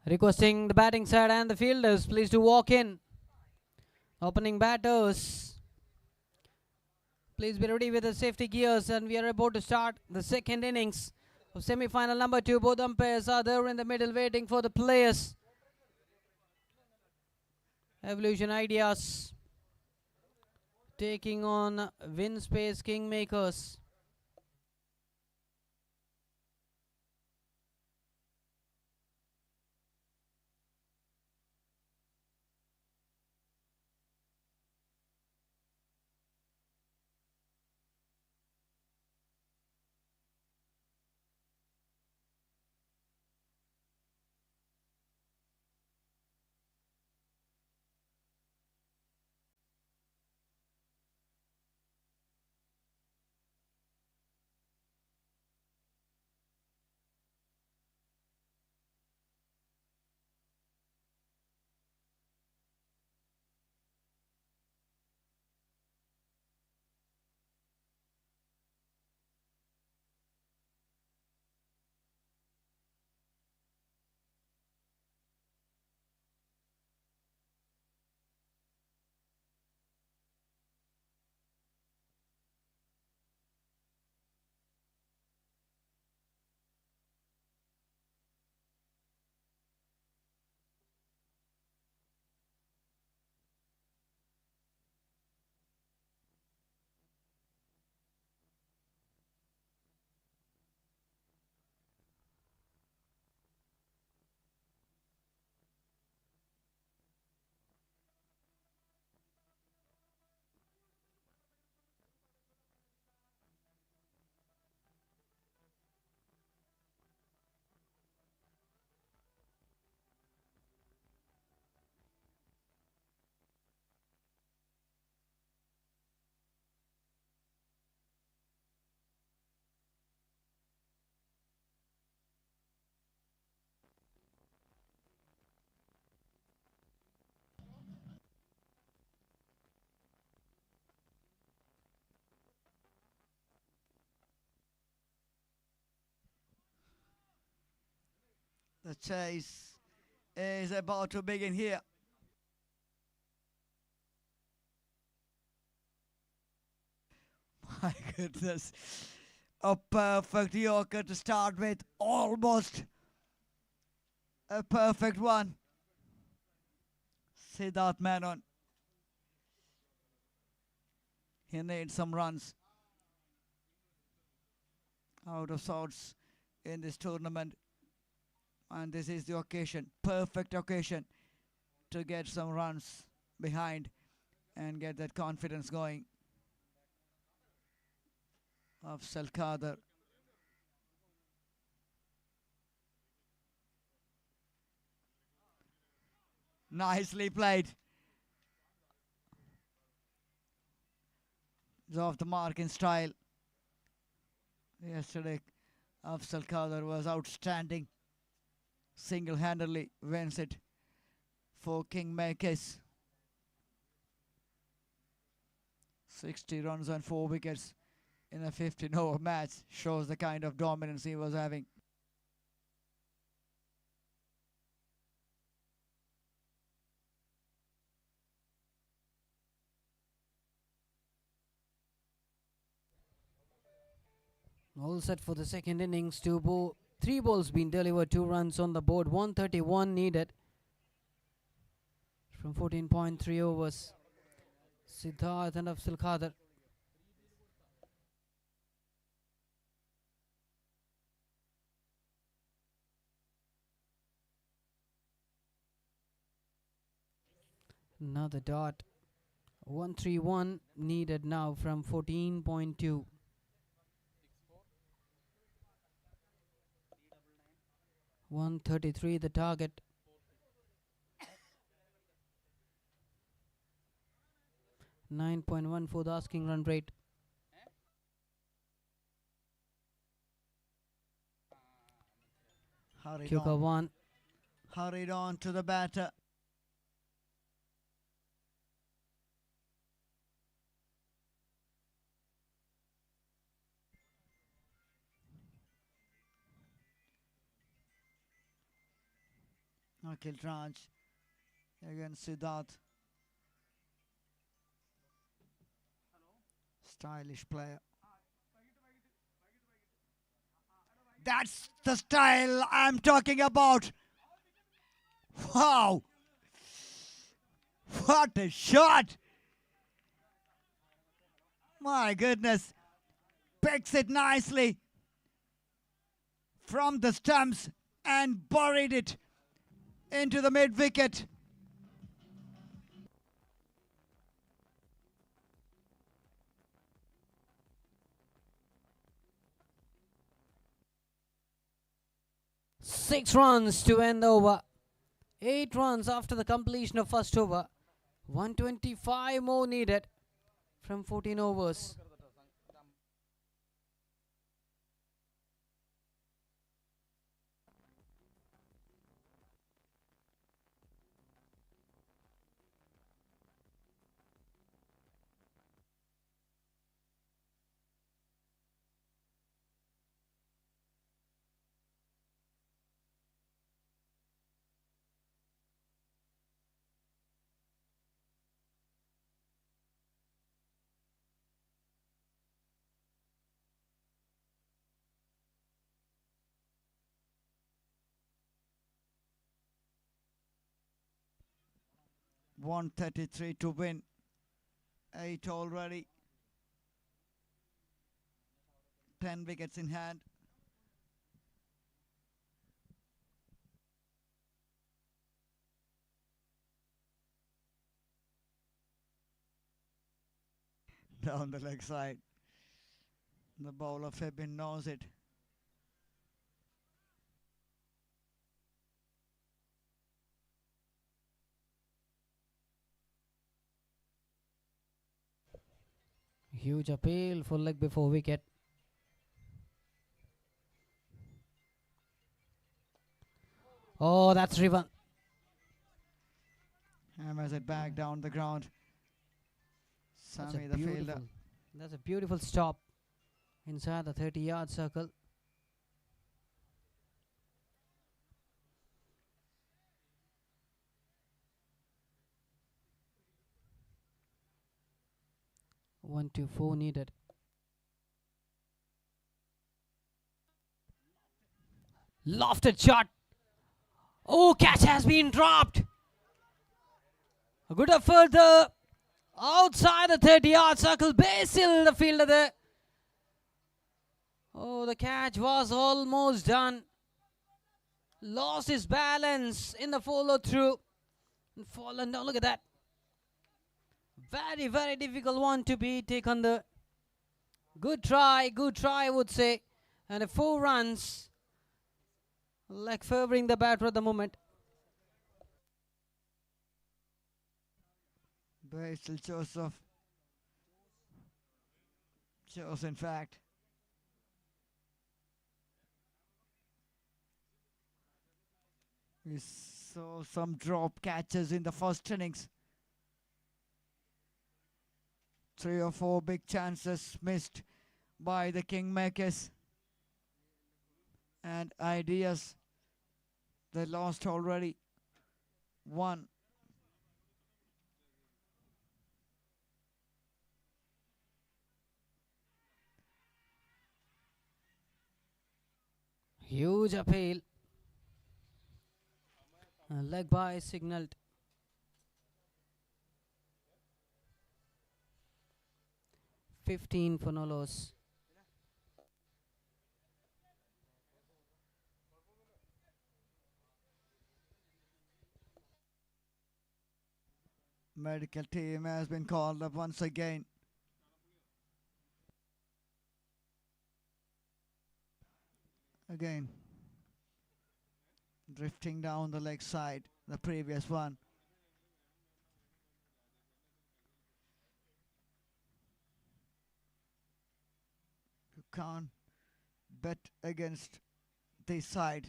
Requesting the batting side and the fielders, please do walk in. Opening batters, please be ready with the safety gears, and we are about to start the second innings of semi-final number 2. Both umpires are there in the middle waiting for the players. Evolution Ideas taking on Winspace Kingmakers. The chase is about to begin here. My goodness. A perfect Yorker to start with. Almost a perfect one. Siddharth Menon. He needs some runs. Out of sorts in this tournament. And this is the occasion, perfect occasion to get some runs behind and get that confidence going. Afzal Kader. Nicely played. He's off the mark in style. Yesterday, Afzal Kader was outstanding. Single-handedly wins it for Kingmakers. 60 runs and 4 wickets in a 15-over match shows the kind of dominance he was having. All set for the second innings. Three balls been delivered, 2 runs on the board, 131 needed from 14.3 overs. Siddharth and Afzal Kader. Another dot. 131 needed now from 14.2. .133 the target. .9.1 for the asking run rate. Hurried on to the batter. Akhil Raj against Siddharth. Stylish player. That's the style I'm talking about. Wow. What a shot. My goodness. Picks it nicely from the stumps and buried it into the mid-wicket. Six runs to end the over. 8 runs after the completion of first over. 125 more needed from 14 overs. .133 to win. 8 already. 10 wickets in hand. Down the leg side. The bowler Febin knows it. Huge appeal, full leg before wicket. Oh, that's driven. Hammers it back down the ground. Sammy the fielder. That's a beautiful stop inside the 30-yard circle. 1-4 needed. Lofted shot. Oh, catch has been dropped. A good effort there. Outside the 30-yard circle. Basil, the fielder there. Oh, the catch was almost done. Lost his balance in the follow through. And fallen down. Look at that. Very, very difficult one to be taken there. Good try, I would say. And 4 runs. Like favoring the batter at the moment. Basil Joseph. Chose, in fact. We saw some drop catches in the first innings. 3 or 4 big chances missed by the Kingmakers. And ideas, they lost already 1. Huge appeal. Leg by signaled. $15 for no loss. Medical team has been called up once again. Again, drifting down the leg side, the previous one. You can't bet against this side.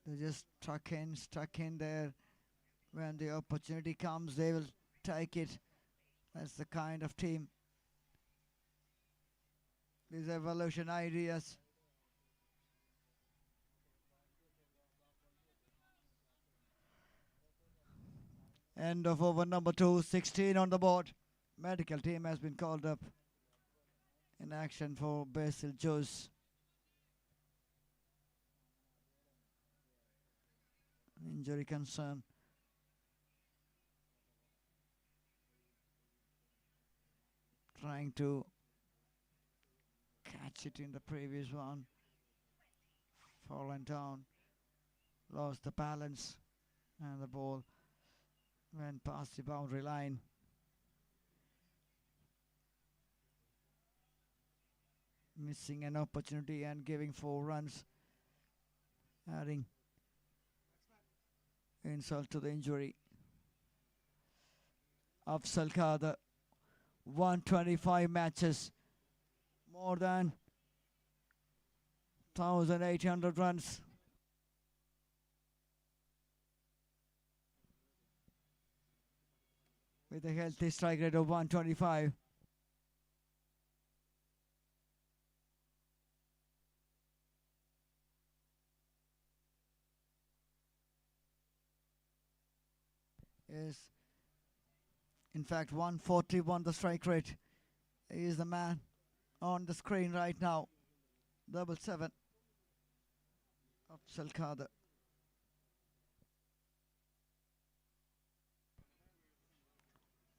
They just stuck in there. When the opportunity comes, they will take it. That's the kind of team. These evolution ideas. End of over number 2, 16 on the board. Medical team has been called up in action for Basil Jose. Injury concern. Trying to catch it in the previous one. Fallen down. Lost the balance. And the ball went past the boundary line. Missing an opportunity and giving 4 runs. Adding insult to the injury. Afzal Kader, 125 matches, more than 1,800 runs. With a healthy strike rate of 125. Is in fact 141 the strike rate. He is the man on the screen right now. 777 Afzal Kader.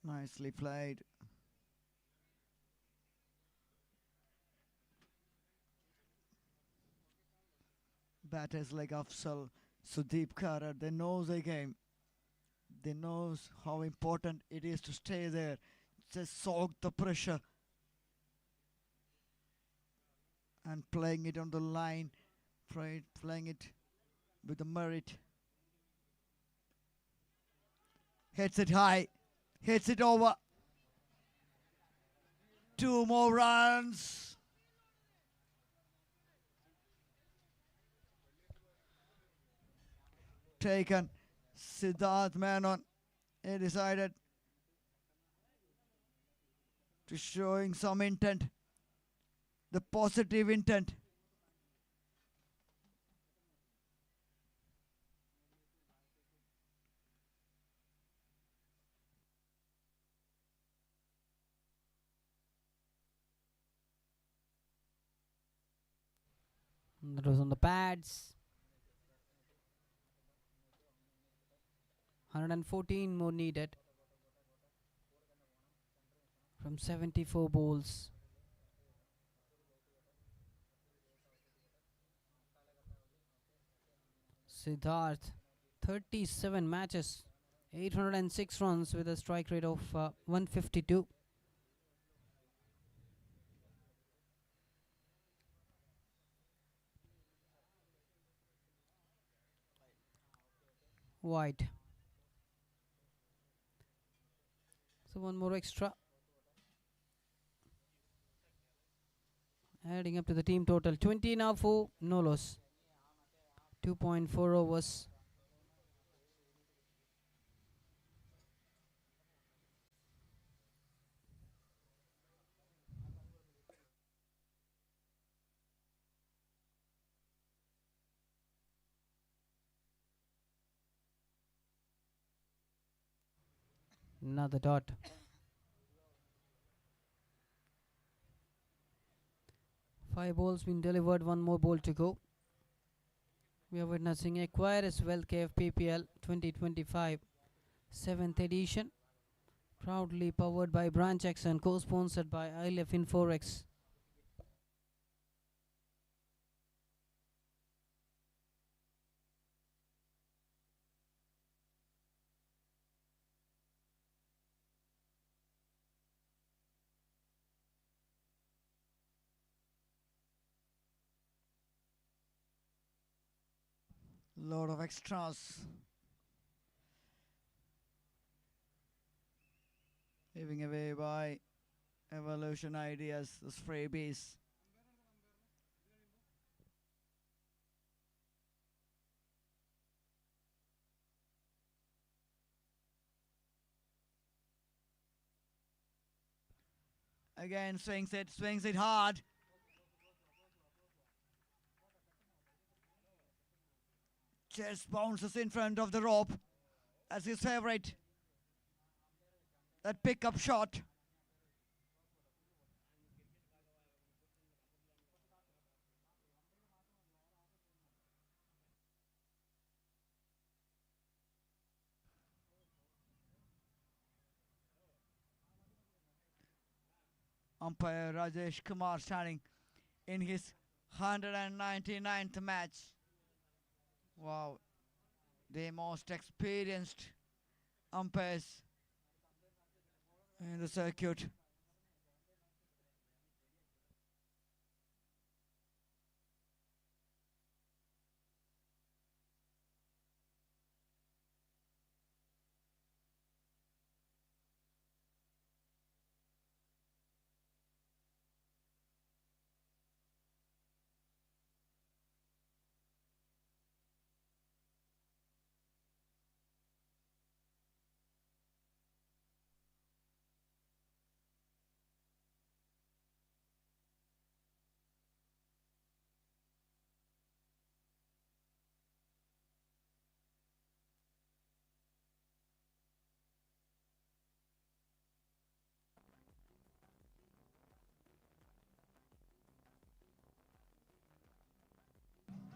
Nicely played. Batters like Afzal, Sudeep Karar, they know the game. They know how important it is to stay there. Just soak the pressure. And playing it on the line. Playing it with the merit. Hits it high. Hits it over. 2 more runs. Taken. Siddharth Menon. He decided to showing some intent. The positive intent. That was on the pads. 114 more needed from 74 balls. Siddharth, 37 matches, 806 runs with a strike rate of 152. Wide. So one more extra. Adding up to the team total. 20 now for no loss. 2.4 overs. Another dot. 5 balls been delivered, 1 more ball to go. We are witnessing Aquarius Wealth KFPPL 2025 7th edition. Proudly powered by Branch X and co-sponsored by ILF Inforex. Lot of extras. Giving away by Evolution Ideas, those freebies. Again, swings it hard. Just bounces in front of the rope. That's his favorite. That pickup shot. Umpire Rajesh Kumar standing in his 199th match. Wow, the most experienced umpires in the circuit.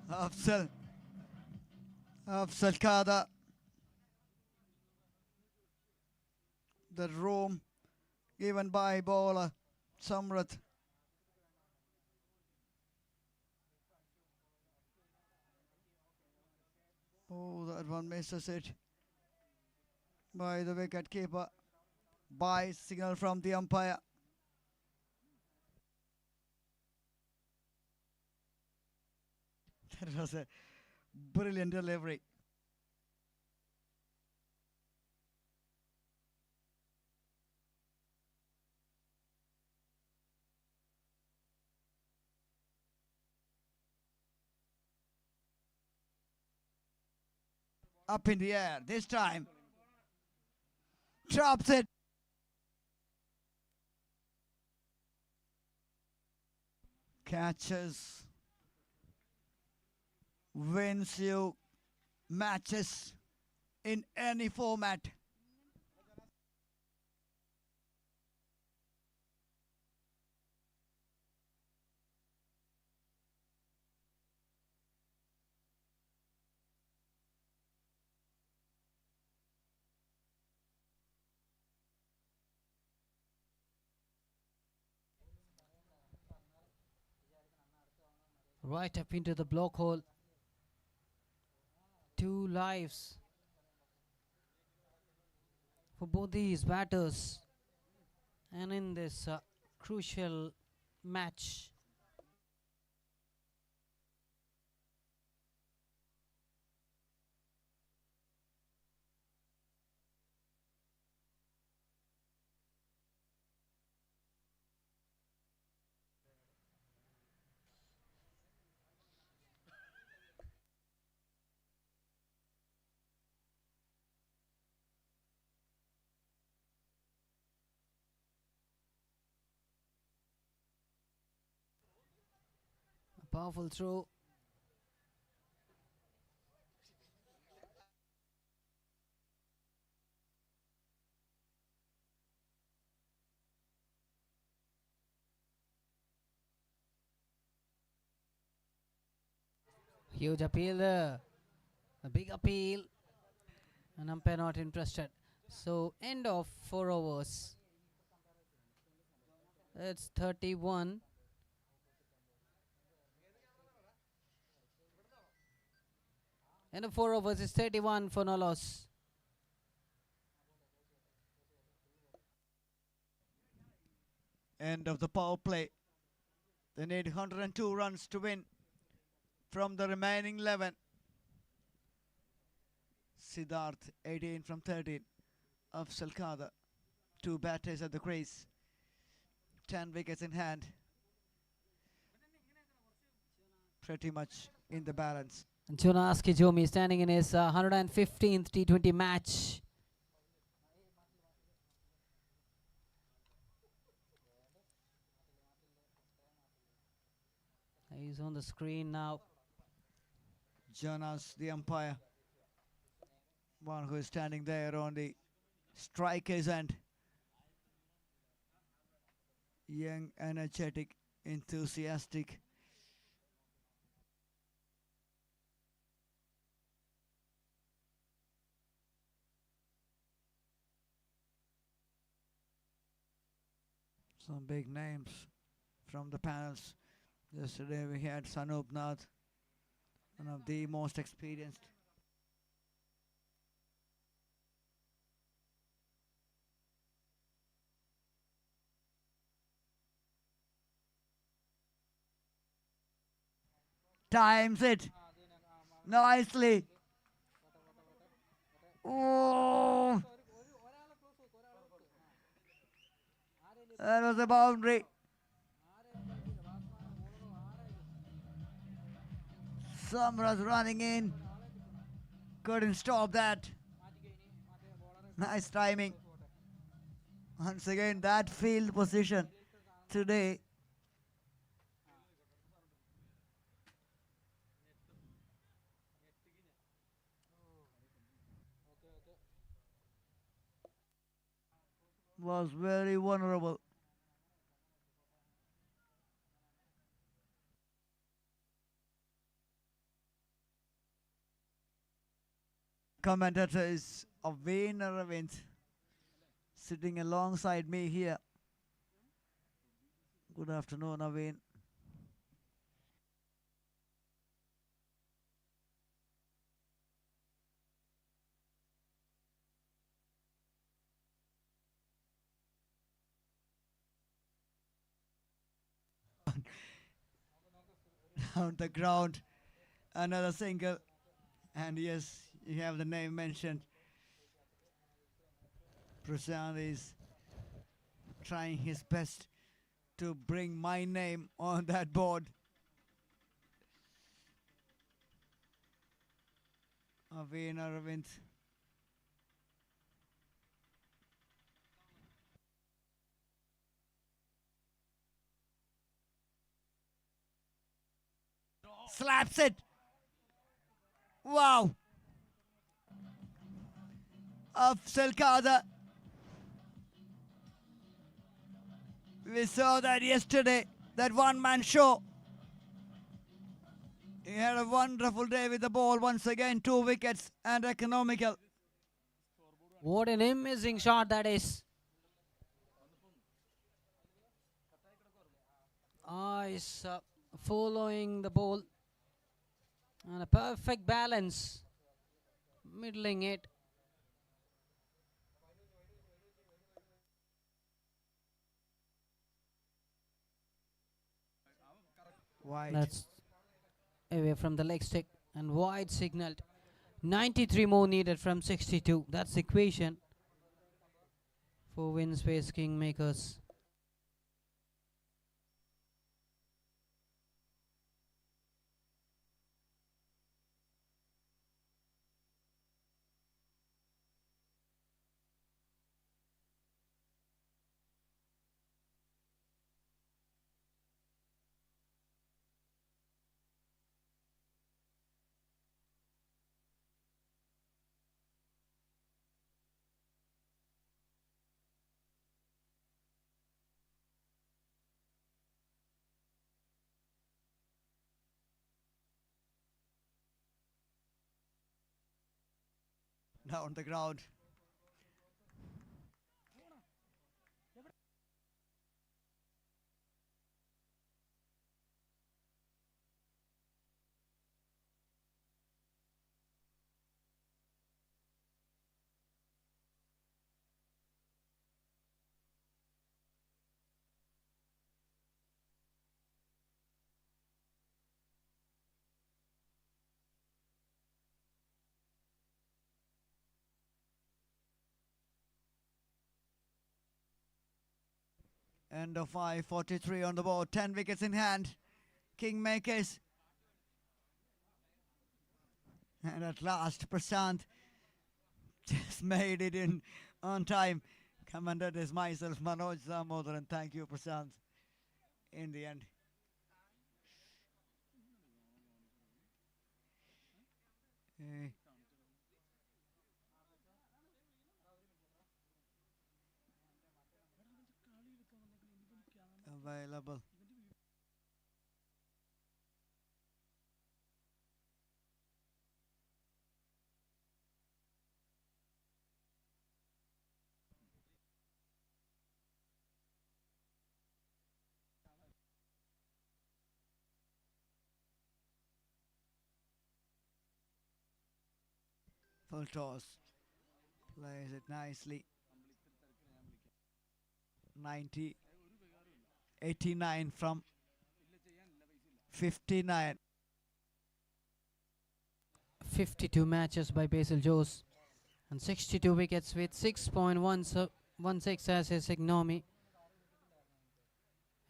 Afzal Kada. The room given by bowler Samrat. Oh, that one misses it by the wicket keeper. By signal from the umpire. That was a brilliant delivery. Up in the air this time. Drops it. Catches. Wins you matches in any format. Right up into the block hole. 2 lives for both these batters. And in this crucial match, a powerful throw. Huge appeal there. A big appeal. An umpire not interested. So end of 4 overs. It's 31. End of 4 overs is 31 for no loss. End of the power play. They need 102 runs to win from the remaining 11. Siddharth 18 from 13. Afzal Kader, 2 batters at the crease. 10 wickets in hand. Pretty much in the balance. Jonas Kijomi standing in his 115th T20 match. He's on the screen now. Jonas, the umpire. One who is standing there on the strikers end. Young, energetic, enthusiastic. Some big names from the panels. Yesterday we had Sanup Nath, one of the most experienced. Times it nicely. Oh, that was a boundary. Samras running in. Couldn't stop that. Nice timing. Once again, that field position today. Was very vulnerable. Commentator is Aveen Aravind, sitting alongside me here. Good afternoon, Aveen. Down the ground, another single, and yes, you have the name mentioned. Prashant is trying his best to bring my name on that board. Aveen Aravind. Slaps it. Wow. Afzal Kader. We saw that yesterday, that one-man show. He had a wonderful day with the ball once again, 2 wickets and economical. What an amazing shot that is. Nice following the ball, and a perfect balance, middling it. Wide. That's away from the leg stick and wide signaled. 93 more needed from 62. That's the equation for win space Kingmakers. Down the ground. End of 5:43 on the board. 10 wickets in hand. Kingmakers. And at last, Prashant just made it in on time. Commended is myself, Manoj Damodaran. Thank you, Prashant. In the end. Eh, available. Full toss. Plays it nicely. 90. 89 from 59. 52 matches by Basil Jose and 62 wickets with 6.16 as his economy.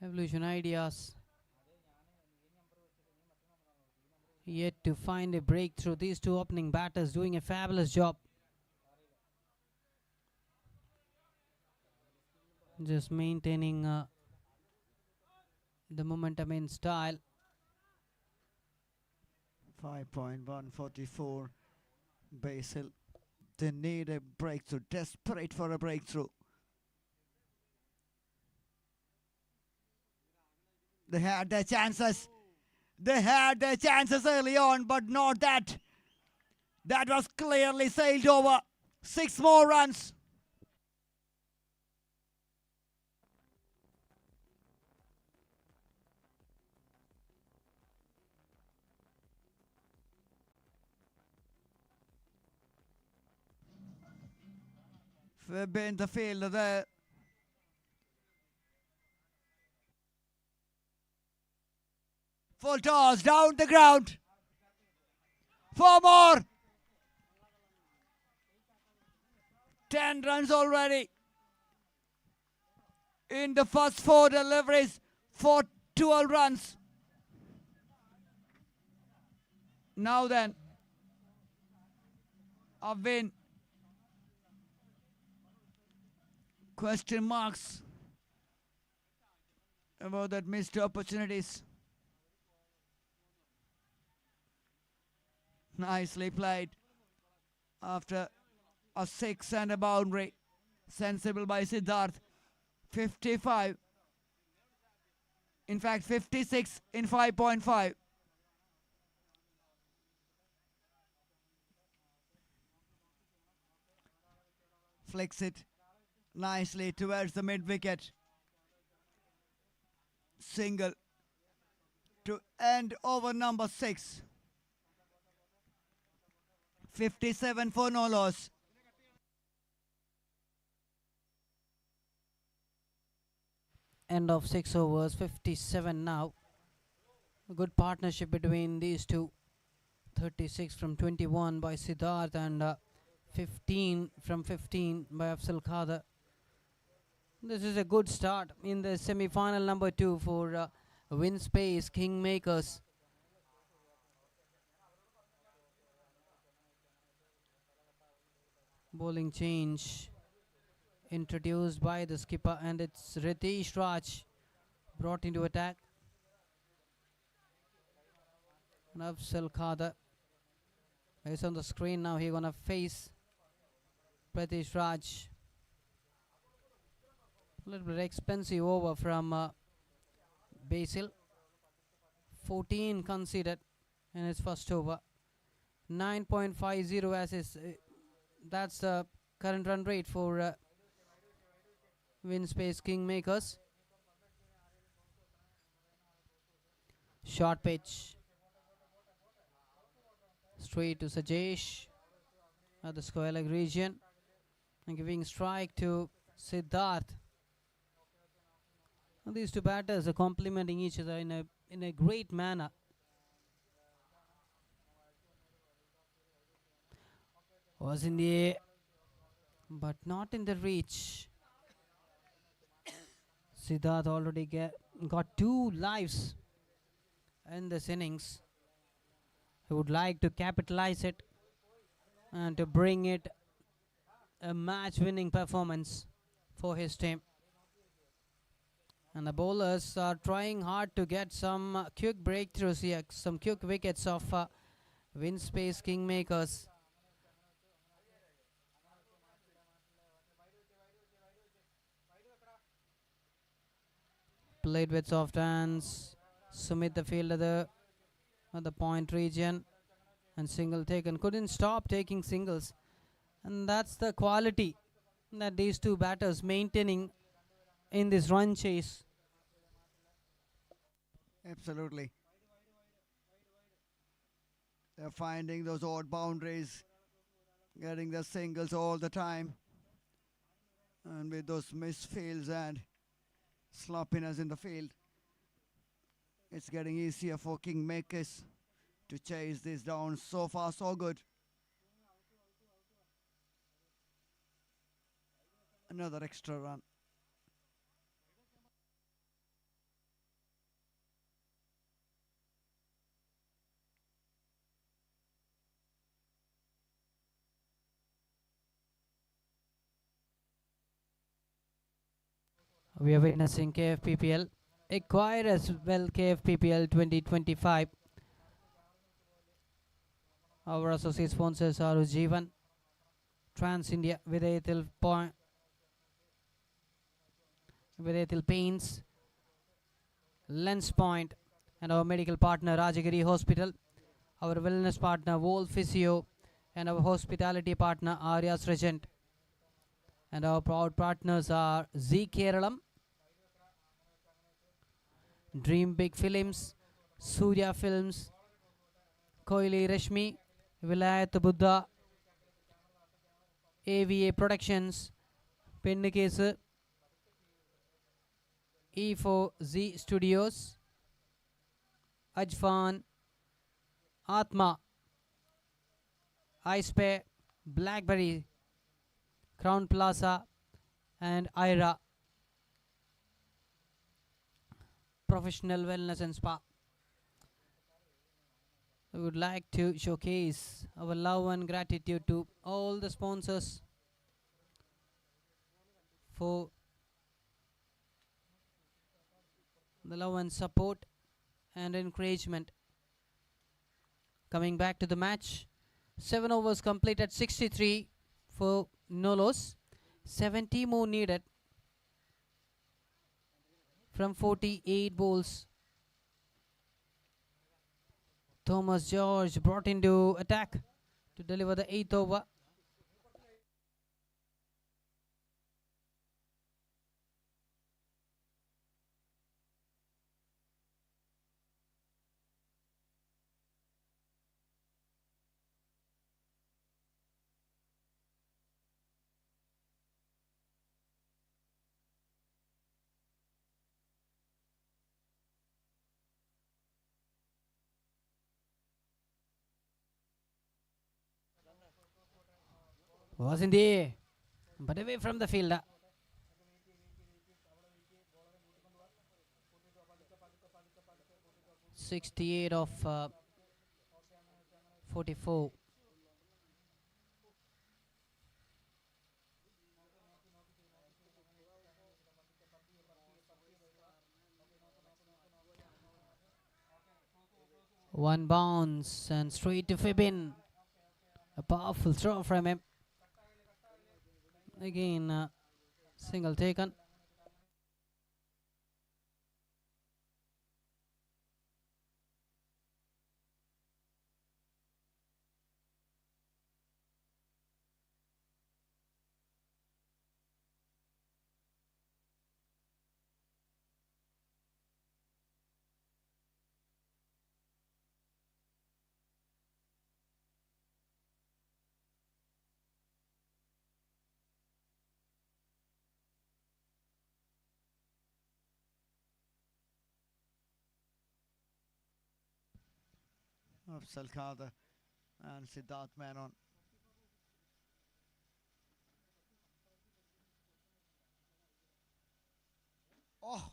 Evolution Ideas yet to find a breakthrough. These two opening batters doing a fabulous job. Just maintaining the momentum in style. 5.144. Basil. They need a breakthrough. Desperate for a breakthrough. They had their chances. They had their chances early on, but not that. That was clearly sailed over. 6 more runs. Fib in the field there. Full toss down the ground. 4 more. 10 runs already. In the first 4 deliveries for 12 runs. Now then, a win. Question marks about that missed opportunities. Nicely played after a 6 and a boundary. Sensible by Siddharth. 55. In fact, 56 in 5.5. Flicks it nicely towards the mid wicket. Single. to end over number 6. 57 for no loss. End of 6 overs, 57 now. A good partnership between these two. 36 from 21 by Siddharth and 15 from 15 by Afzal Khader. This is a good start in the semi-final number 2 for Winspace Kingmakers. Bowling change introduced by the skipper, and it's Ritesh Raj brought into attack. And Afzal Khader is on the screen now. He's gonna face Ritesh Raj. A little bit expensive over from Basil. 14 conceded in his first over. 9.50 as is. That's the current run rate for Winspace Kingmakers. Short pitch. Straight to Sajesh at the square leg region. And giving strike to Siddharth. And these two batters are complementing each other in a great manner. Was in the air, but not in the reach. Siddharth already got 2 lives in this innings. He would like to capitalize it and to bring it a match-winning performance for his team. And the bowlers are trying hard to get some quick breakthroughs here, some quick wickets of Winspace Kingmakers. Played with soft hands. Sumit the fielder at the point region, and single taken. Couldn't stop taking singles, and that's the quality that these two batters maintaining in this run chase. Absolutely. They're finding those odd boundaries, getting the singles all the time. And with those misfields and sloppiness in the field, it's getting easier for Kingmakers to chase this down. So far, so good. Another extra run. We are witnessing KFPPL acquired as well, KFPPL 2025. Our associate sponsors are Ujjivan, Trans India, Vidyathil Paints, Lens Point, and our medical partner Rajagiri Hospital, our wellness partner Vol Physio, and our hospitality partner Arya's Regent. And our proud partners are Z Keralam, Dream Big Films, Surya Films, Koili Rashmi, Vilayat Buddha, AVA Productions, Pennikese, E4Z Studios, Ajfan, Atma, iSpay, Blackberry, Crown Plaza, and IRA, Professional Wellness and Spa. We would like to showcase our love and gratitude to all the sponsors for the love and support and encouragement. Coming back to the match, 7 overs completed, 63 for no loss, 70 more needed from 48 balls. Thomas George brought into attack to deliver the 8th over. Was in the air, but away from the fielder. '68 of 44. One bounce and straight to Fibin. A powerful throw from him. Again, single taken. Afsal Kader and Siddharth Menon. Oh,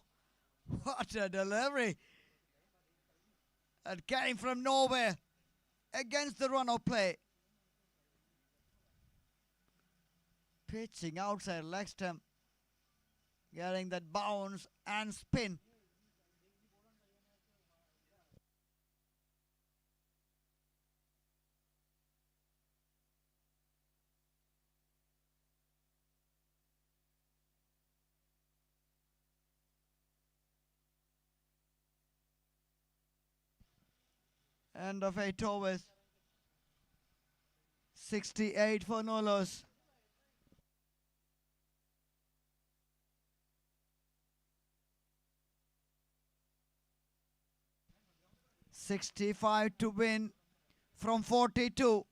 what a delivery! And came from nowhere against the run of play. Pitching outside leg stump. Getting that bounce and spin. End of 8 overs. 68 for Nolos. $65 to win from 42.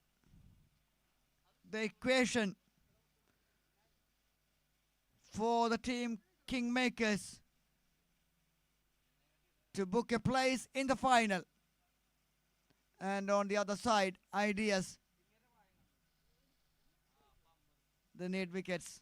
The equation for the team Kingmakers to book a place in the final. And on the other side, Ideas. They need wickets.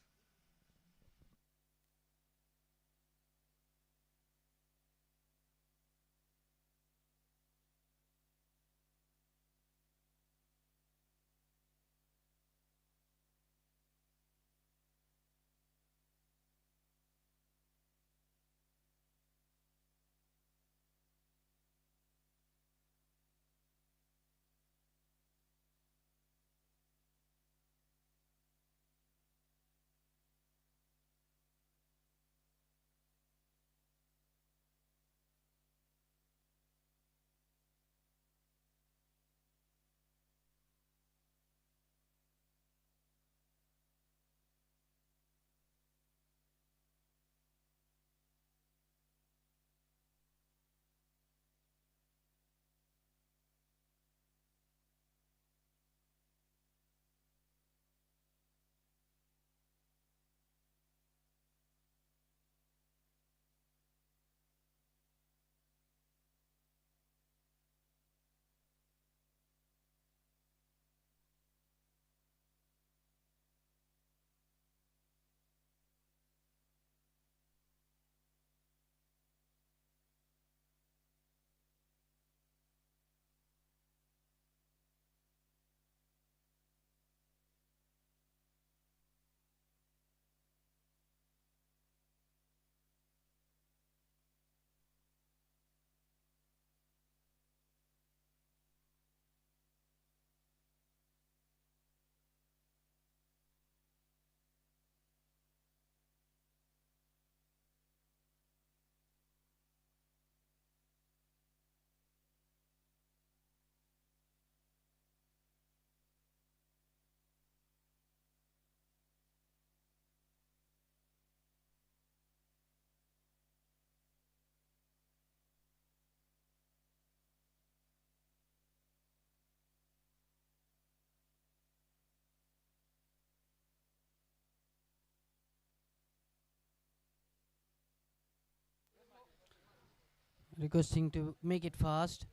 Requesting to make it fast.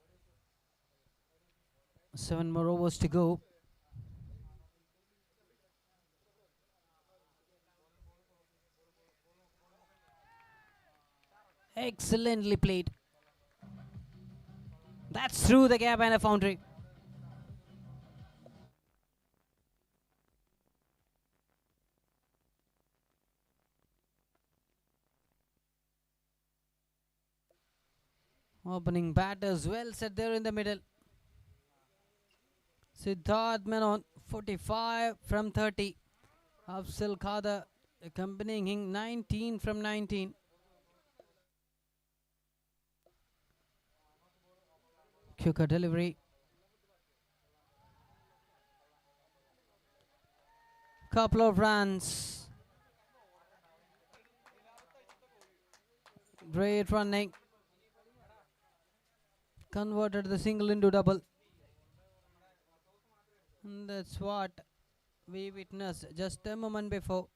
7 more overs to go. Excellently played. That's through the gap and a boundary. Opening batters well set there in the middle. Siddharth Menon, 45 from 30. Afzal Khadar accompanying him, 19 from 19. Quicker delivery. Couple of runs. Great running. Converted the single into double. And that's what we witnessed just a moment before.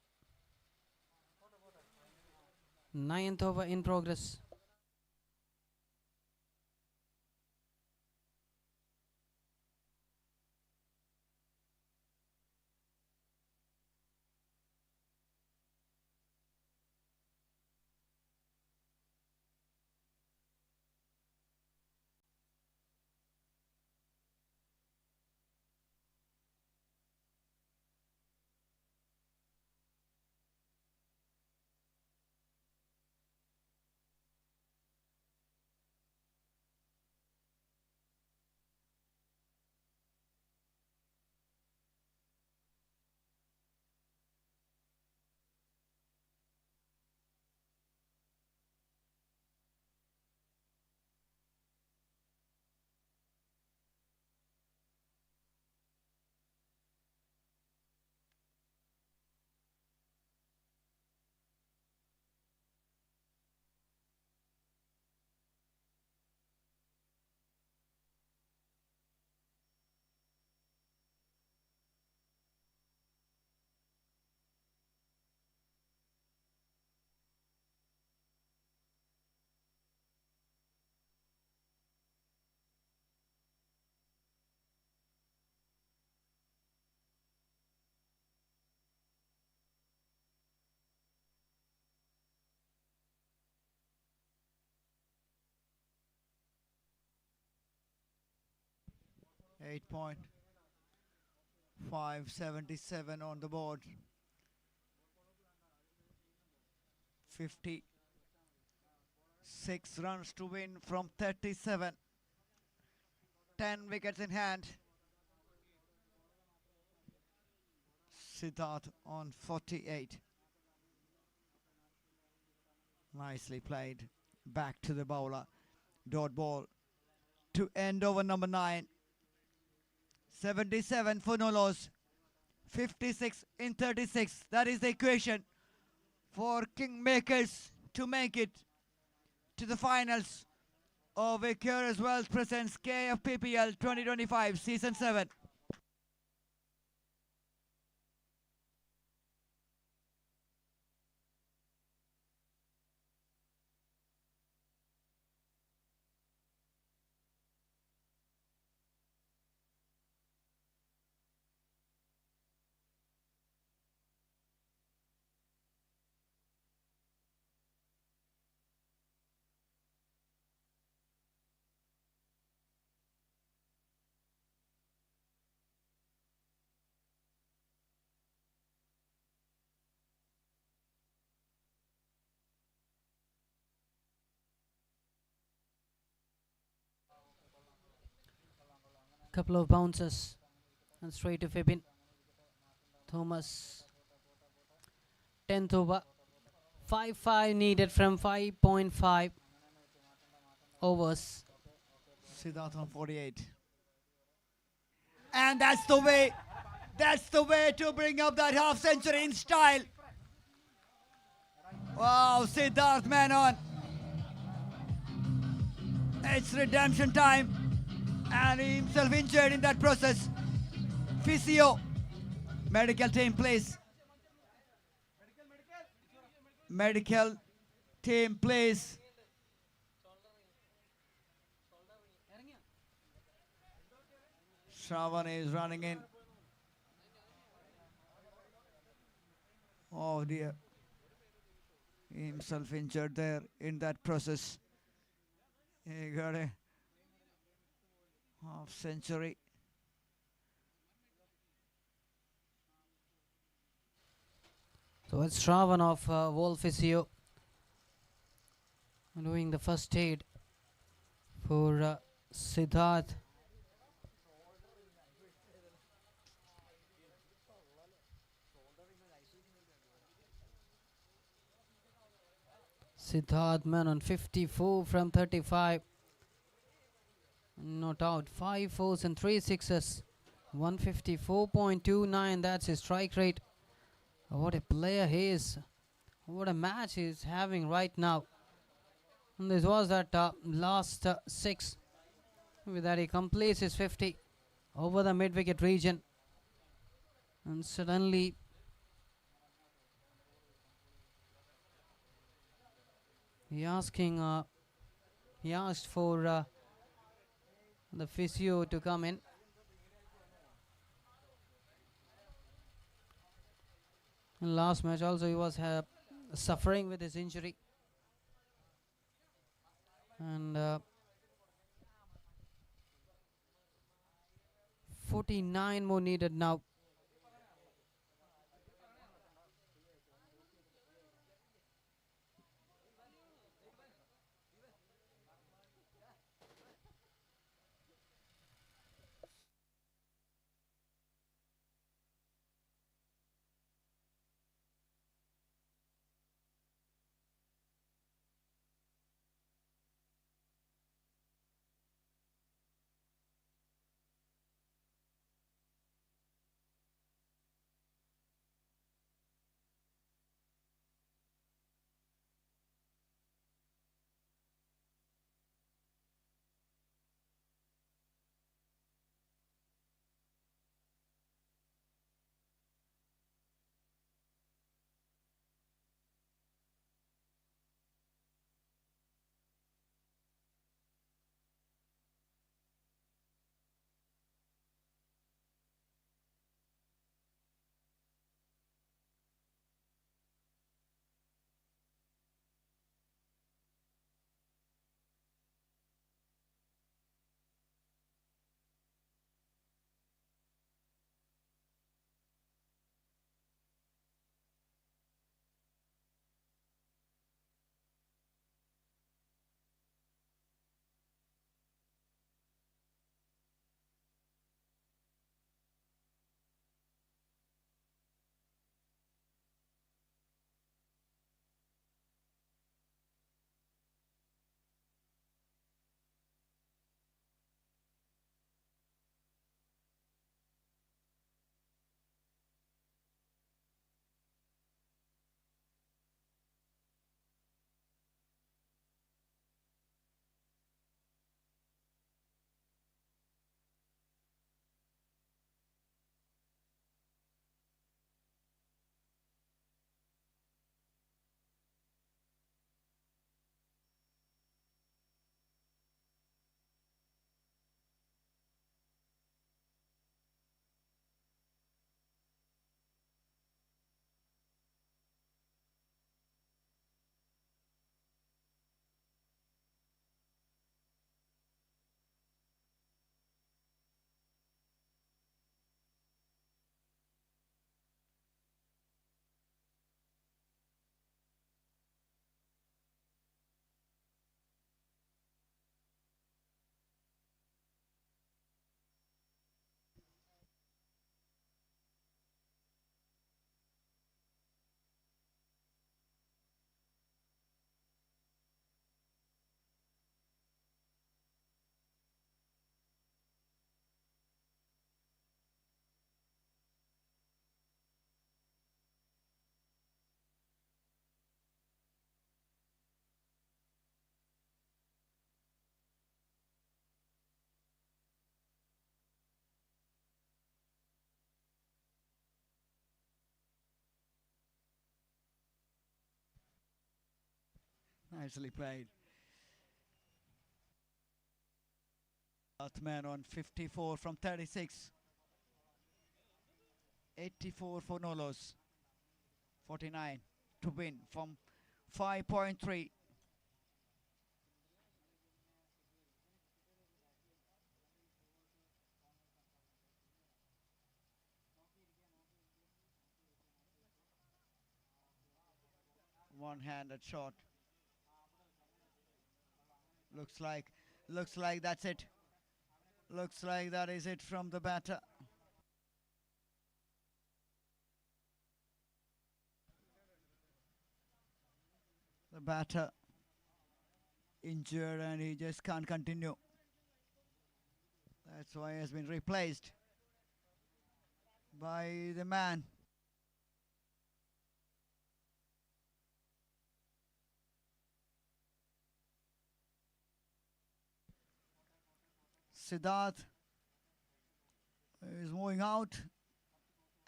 Ninth over in progress. Eight point 577 on the board. 56 runs to win from 37. 10 wickets in hand. Siddharth on 48. Nicely played. Back to the bowler. Dot ball to end over number 9. 77 for no loss. 56 in 36. That is the equation for Kingmakers to make it to the finals of Equirus Wealth presents KFPPL 2025 Season 7. Couple of bounces and straight to Fibin. Thomas. 10th over. 5-5 needed from 5.5 overs. Siddharth on 48. And that's the way. That's the way to bring up that half century in style. Wow, Siddharth Menon. It's redemption time. And he himself injured in that process. Physio. Medical team, please. Medical team, please. Shravan is running in. Oh dear. He himself injured there in that process. He got a half century. So it's Shravan of Wolf Physio doing the first aid for Siddharth. Siddharth Menon 54 from 35. Not out. 5 fours and 3 sixes. 154.29. That's his strike rate. What a player he is. What a match he's having right now. And this was that last 6. With that he completes his 50 over the mid-wicket region. And suddenly he asked for the physio to come in. In last match also he was suffering with his injury. And 49 more needed now. Nicely played. Earthman on 54 from 36. 84 for no loss. 49 to win from 5.3. One-handed shot. Looks like that's it. Looks like that is it from the batter. The batter injured and he just can't continue. That's why he has been replaced by the man. Siddharth is moving out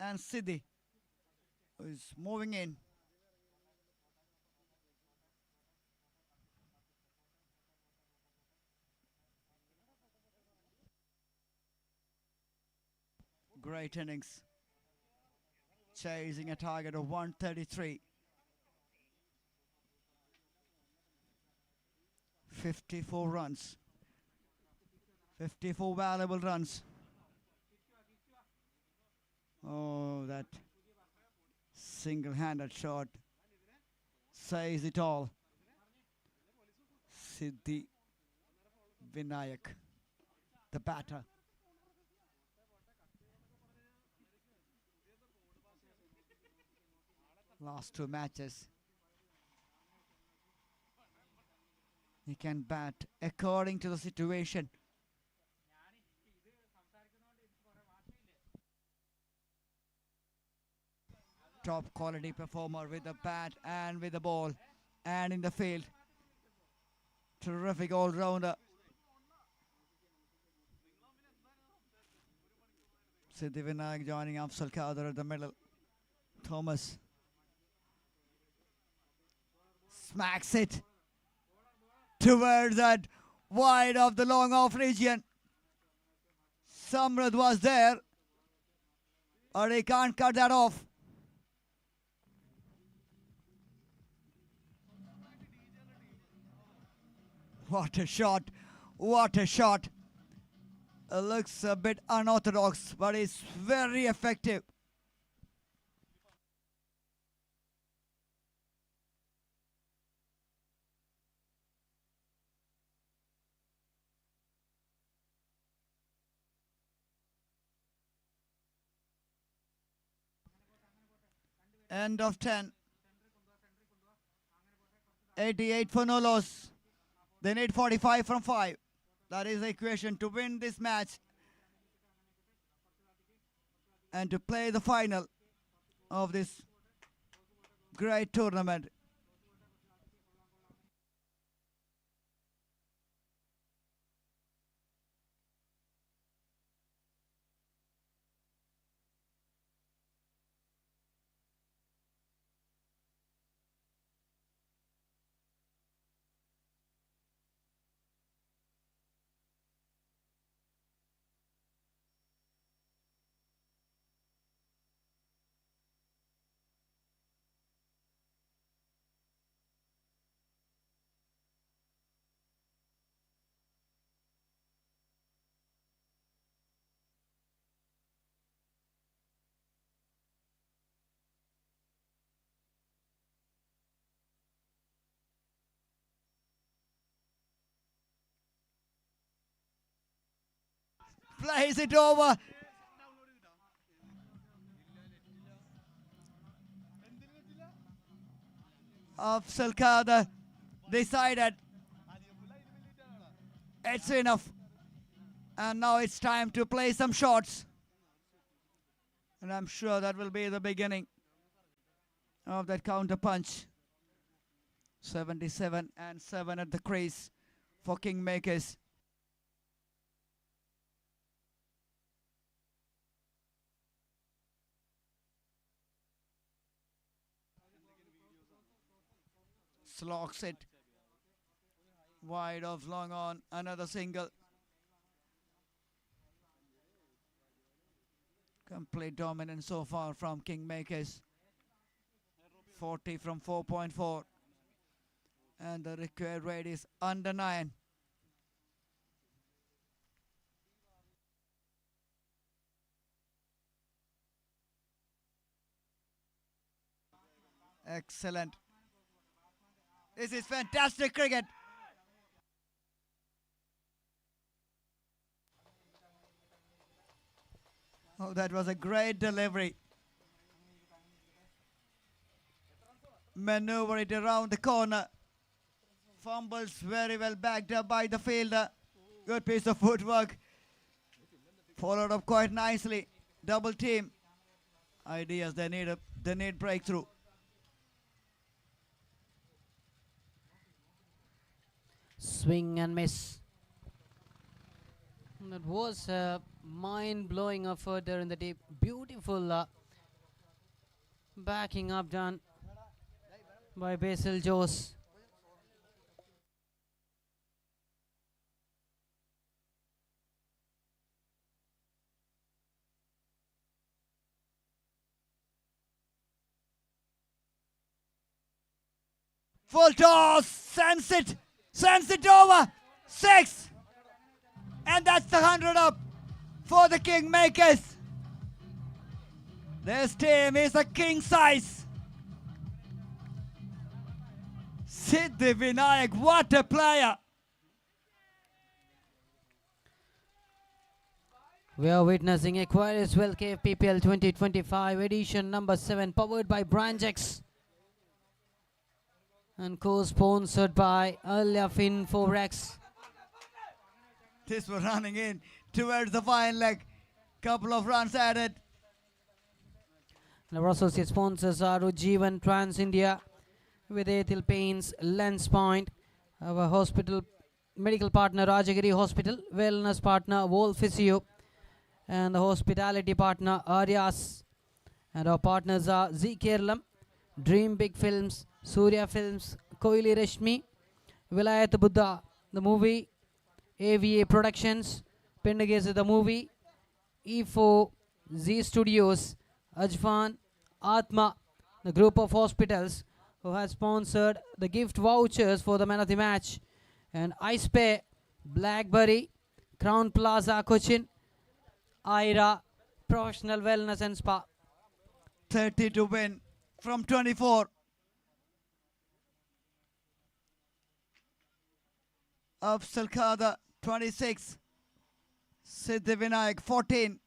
and Siddhi is moving in. Great innings. Chasing a target of 133. 54 runs. 54 valuable runs. Oh, that single-handed shot says it all. Siddhi Vinayak, the batter. Last two matches, he can bat according to the situation. Top quality performer with the bat and with the ball and in the field. Terrific all-rounder. Siddhi Vinayak joining Afzal Kader at the middle. Thomas smacks it towards that wide of the long off region. Samrat was there, but he can't cut that off. What a shot! What a shot! It looks a bit unorthodox, but it's very effective. End of 10. 88 for no loss. They need 45 from 5. That is the equation to win this match and to play the final of this great tournament. Plays it over. Afzal Kader decided it's enough. And now it's time to play some shots. And I'm sure that will be the beginning of that counter punch. 77 and 7 at the crease for Kingmakers. Slogs it wide of long on, another single. Complete dominance so far from Kingmakers. 40 from 4.4. And the required rate is under 9. Excellent. This is fantastic cricket. Oh, that was a great delivery. Maneuver it around the corner. Fumbles very well backed up by the fielder. Good piece of footwork. Followed up quite nicely. Double team. Ideas, they need breakthrough. Swing and miss. That was a mind-blowing effort there in the deep. Beautiful backing up done by Basil Jose. Full toss. Sends it over. 6. And that's the 100 up for the Kingmakers. This team is a king size. Siddhi Vinayak, what a player. We are witnessing Aquarius Well Cave PPL 2025 edition number 7, powered by Brangex and co-sponsored by Alyafin Forex. This was running in towards the fine leg. Couple of runs added. And our associate sponsors are Ujjivan Trans India with Ethel Paints, Lens Point, our hospital medical partner Rajagiri Hospital, wellness partner Vol Physio, and the hospitality partner Aryas. And our partners are Z Kerlam, Dream Big Films, Surya Films, Koili Rashmi, Vilayat Buddha, the movie, AVA Productions, Pendagese the movie, E4, Z Studios, Ajfan, Atma, the group of hospitals who has sponsored the gift vouchers for the man of the match, and iSpay, Blackberry, Crown Plaza Cochin, IRA, Professional Wellness and Spa. 30 to win from 24. Afzal Khada 26. Siddhi Vinayak 14.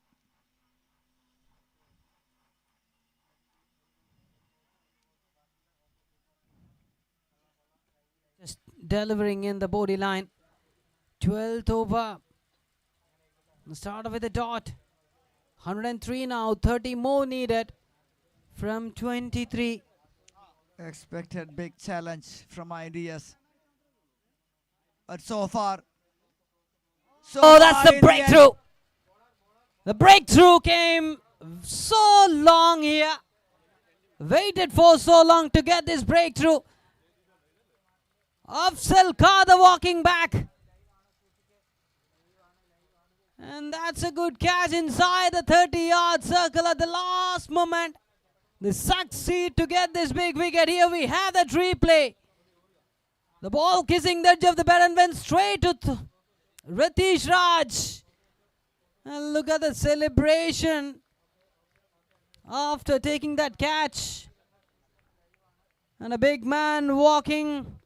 Just delivering in the body line. 12th over. Start with a dot. 103 now. 30 more needed from 23. Expected big challenge from Ideas. But so far. Oh, that's the in breakthrough. The breakthrough came so long here. Waited for so long to get this breakthrough. Afzal Khada walking back. And that's a good catch inside the 30-yard circle at the last moment. They succeed to get this big wicket. Here we have that replay. The ball kissing the edge of the bat and went straight to Ritesh Raj. And look at the celebration after taking that catch. And a big man walking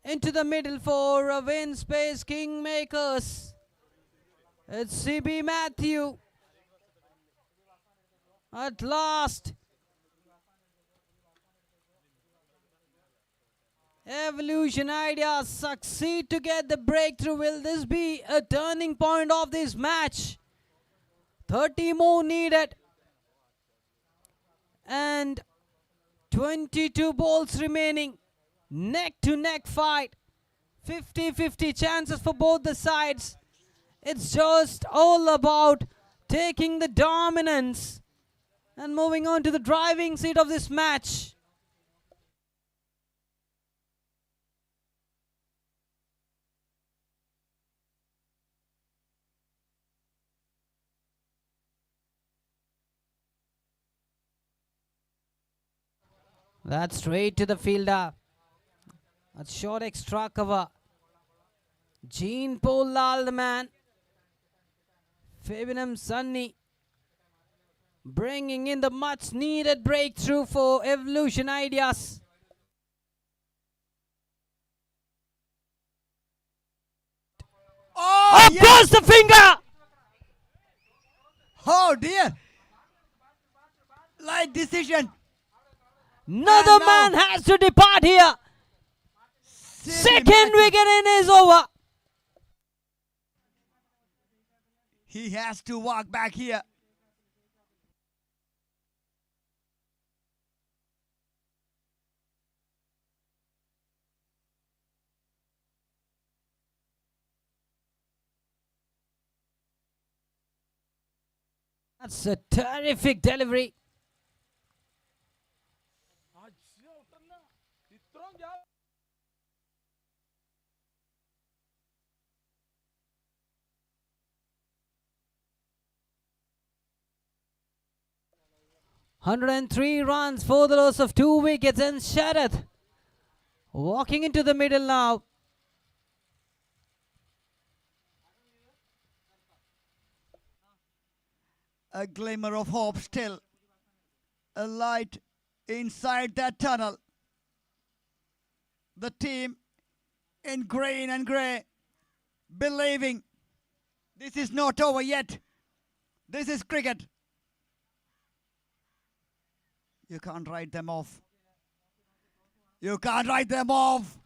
into the middle for a win space Kingmakers. It's CB Matthew. At last. Evolution Ideas succeed to get the breakthrough. Will this be a turning point of this match? 30 more needed. And 22 balls remaining. Neck to neck fight. 50-50 chances for both the sides. It's just all about taking the dominance and moving on to the driving seat of this match. That's straight to the fielder. A short extra cover. Jean Paul Lal, the man. Fabianum Sunny bringing in the much needed breakthrough for Evolution Ideas. Oh, Across the finger! Oh dear! Light decision. Another And now- man has to depart here. Second wicket in is over. He has to walk back here. That's a terrific delivery. "103 runs for the loss of 2 wickets, and Sharath walking into the middle now. A glimmer of hope still. A light inside that tunnel. The team in green and grey believing this is not over yet. This is cricket. You can't write them off. You can't write them off.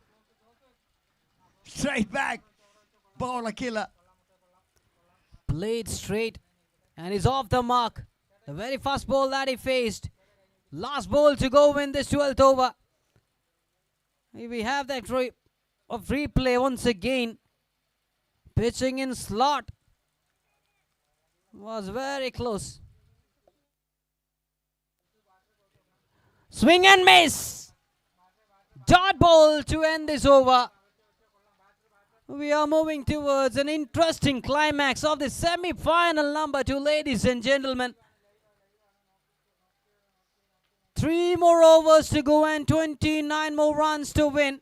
Straight back. Bowler killer. Played straight and is off the mark. The very first ball that he faced. Last ball to go in this 12th over. We have that of replay once again. Pitching in slot. Was very close. Swing and miss. Dot ball to end this over. We are moving towards an interesting climax of the semi-final number 2, ladies and gentlemen. 3 more overs to go and 29 more runs to win.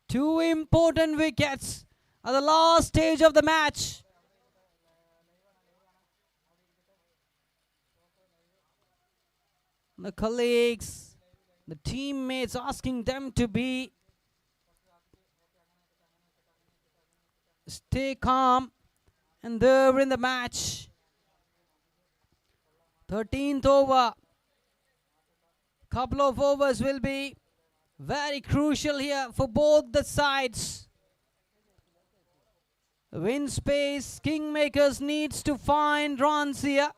2 important wickets at the last stage of the match. The colleagues, the teammates asking them to stay calm, and they're in the match. 13th over. Couple of overs will be very crucial here for both the sides. Win space, Kingmakers needs to find runs here.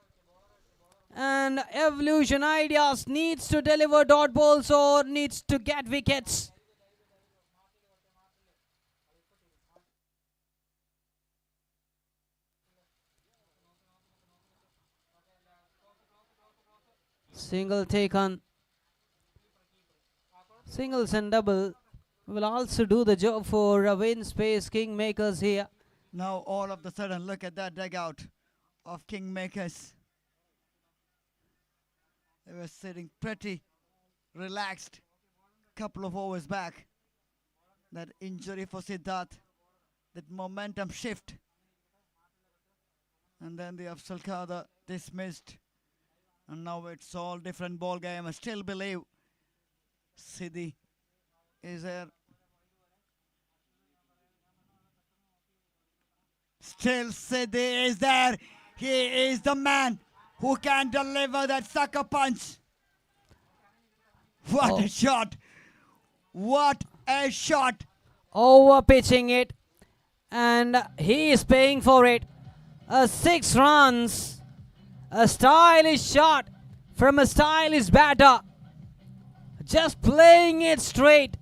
And Evolution Ideas needs to deliver dot balls or needs to get wickets. Single taken. Singles and double will also do the job for win space Kingmakers here. Now all of a sudden look at that dugout of Kingmakers. They were sitting pretty relaxed couple of overs back. That injury for Siddharth, that momentum shift. And then the Afzal Khada dismissed. And now it's all different ball game. I still believe Siddhi is there. Still Siddhi is there. He is the man who can deliver that sucker punch. What a shot. What a shot. Over pitching it, and he is paying for it. 6 runs. A stylish shot from a stylish batter. Just playing it straight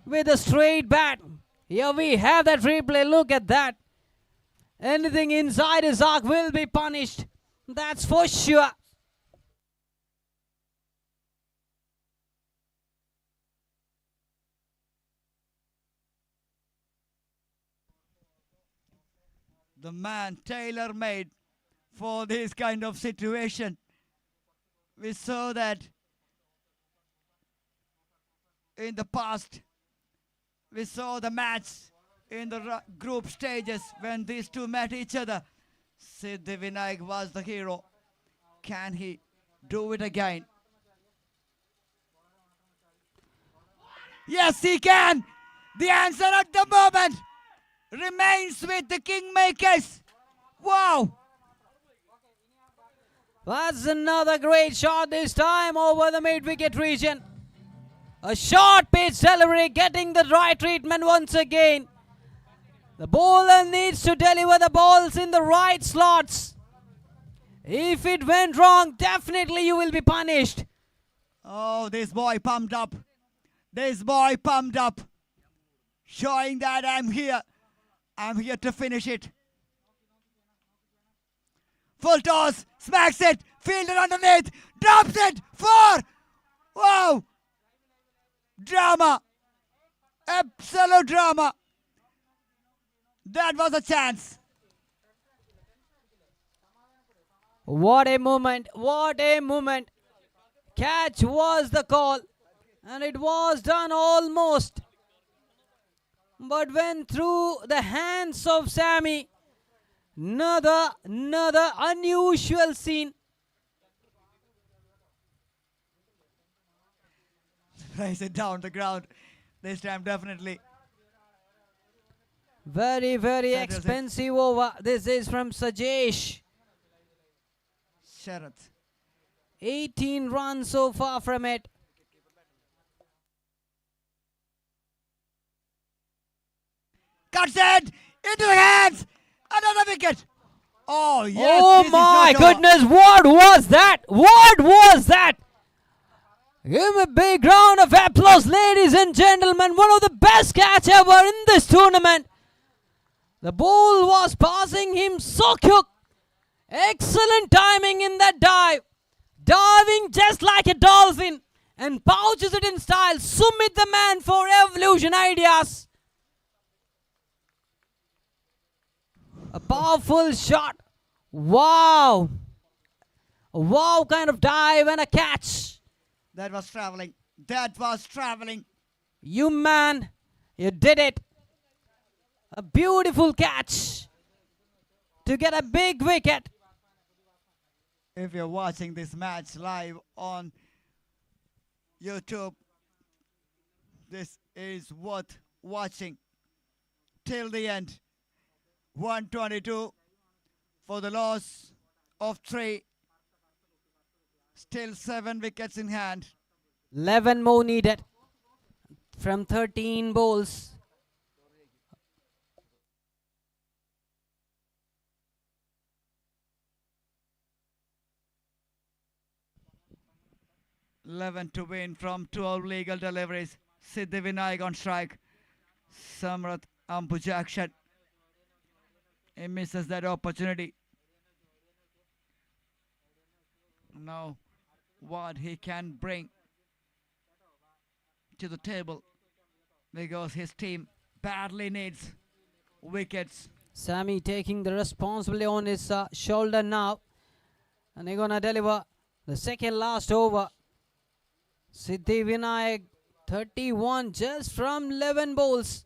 with a straight bat. Here we have that replay. Look at that. Anything inside his arc will be punished. That's for sure. The man tailor-made for this kind of situation. We saw that in the past. We saw the match in the group stages when these two met each other. Siddhivinayak was the hero. Can he do it again? Yes, he can. The answer at the moment remains with the Kingmakers. Wow. That's another great shot, this time over the mid-wicket region. A short pitch delivery, getting the right treatment once again. The bowler needs to deliver the balls in the right slots. If it went wrong, definitely you will be punished. Oh, this boy pumped up. This boy pumped up. Showing that I'm here. I'm here to finish it. Full toss. Smacks it. Fielder underneath. Drops it. 4. Wow. Drama. Absolute drama. That was a chance. What a moment. What a moment. Catch was the call. And it was done almost. But went through the hands of Sammy. Another unusual scene. Place it down the ground. This time definitely. Very That was it. expensive over. This is from Sajesh. Sharath. 18 runs so far from it. Cuts it into the hands. Another wicket. Oh, yes. Oh this is my not over. goodness, what was that? What was that? Give him a big round of applause, ladies and gentlemen. One of the best catch ever in this tournament. The ball was passing him so quick. Excellent timing in that dive. Diving just like a dolphin and pouches it in style. Sumit the man for Evolution Ideas. A powerful shot. Wow. A wow kind of dive and a catch. That was traveling. That was traveling. You man, you did it. A beautiful catch to get a big wicket. If you're watching this match live on YouTube, this is worth watching till the end. 122 for the loss of 3. Still 7 wickets in hand. 11 more needed from 13 bowls. Eleven to win from 12 legal deliveries. Siddhivinayak on strike. Samrat Ambujakshan. He misses that opportunity. Now, what he can bring to the table, because his team badly needs wickets. Sammy taking the responsibility on his shoulder now. And they're going to deliver the second last over. Siddhivinayak 31 just from 11 bowls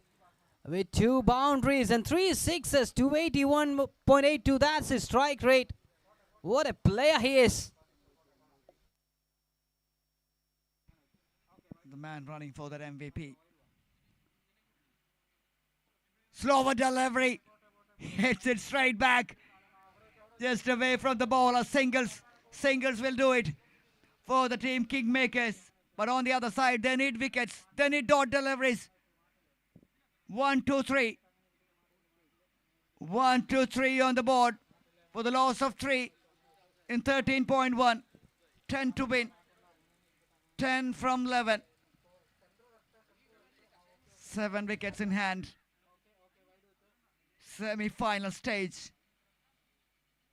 with 2 boundaries and 3 sixes, 281.82. That's his strike rate. What a player he is. The man running for that MVP. Slower delivery. Hits it straight back. Just away from the bowler. Singles. Singles will do it for the team Kingmakers. But on the other side, they need wickets. They need dot deliveries. 1, 2, 3. 1, 2, 3 on the board for the loss of 3 in 13.1. 10 to win. 10 from 11. 7 wickets in hand. Semi-final stage.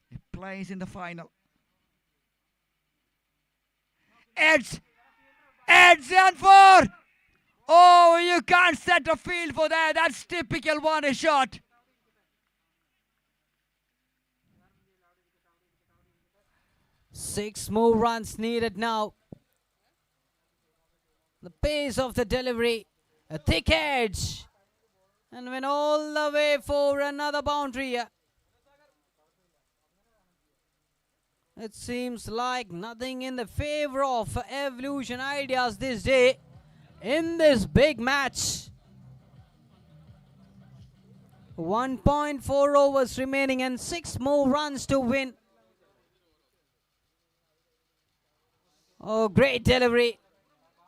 He plays in the final. Edge and 4. Oh, you can't set a field for that. That's typical one shot. Six more runs needed now. The pace of the delivery, a thick edge, and went all the way for another boundary here. It seems like nothing in the favor of Evolution Ideas this day in this big match. 1.4 overs remaining and 6 more runs to win. Oh, great delivery.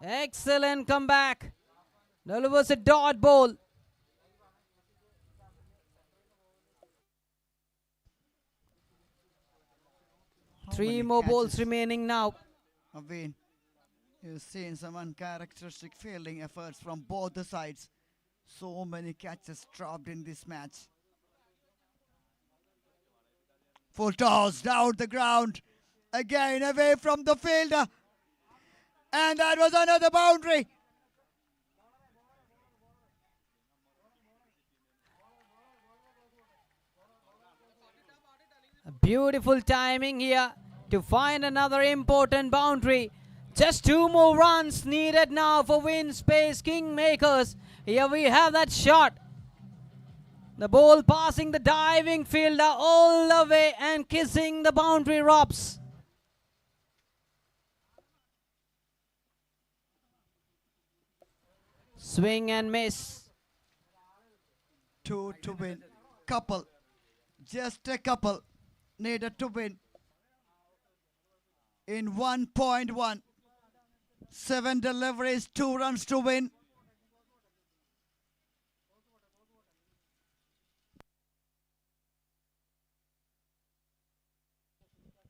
Excellent comeback. Delivers a dot ball. How 3 many more balls catches remaining now. have been? You've seen some uncharacteristic fielding efforts from both the sides. So many catches dropped in this match. Full toss down the ground. Again away from the fielder. And that was another boundary. A beautiful timing here to find another important boundary. Just 2 more runs needed now for win space Kingmakers. Here we have that shot. The ball passing the diving fielder all the way and kissing the boundary ropes. Swing and miss. 2 to win. Couple. Just a couple needed to win. In 1.1. 7 deliveries, 2 runs to win.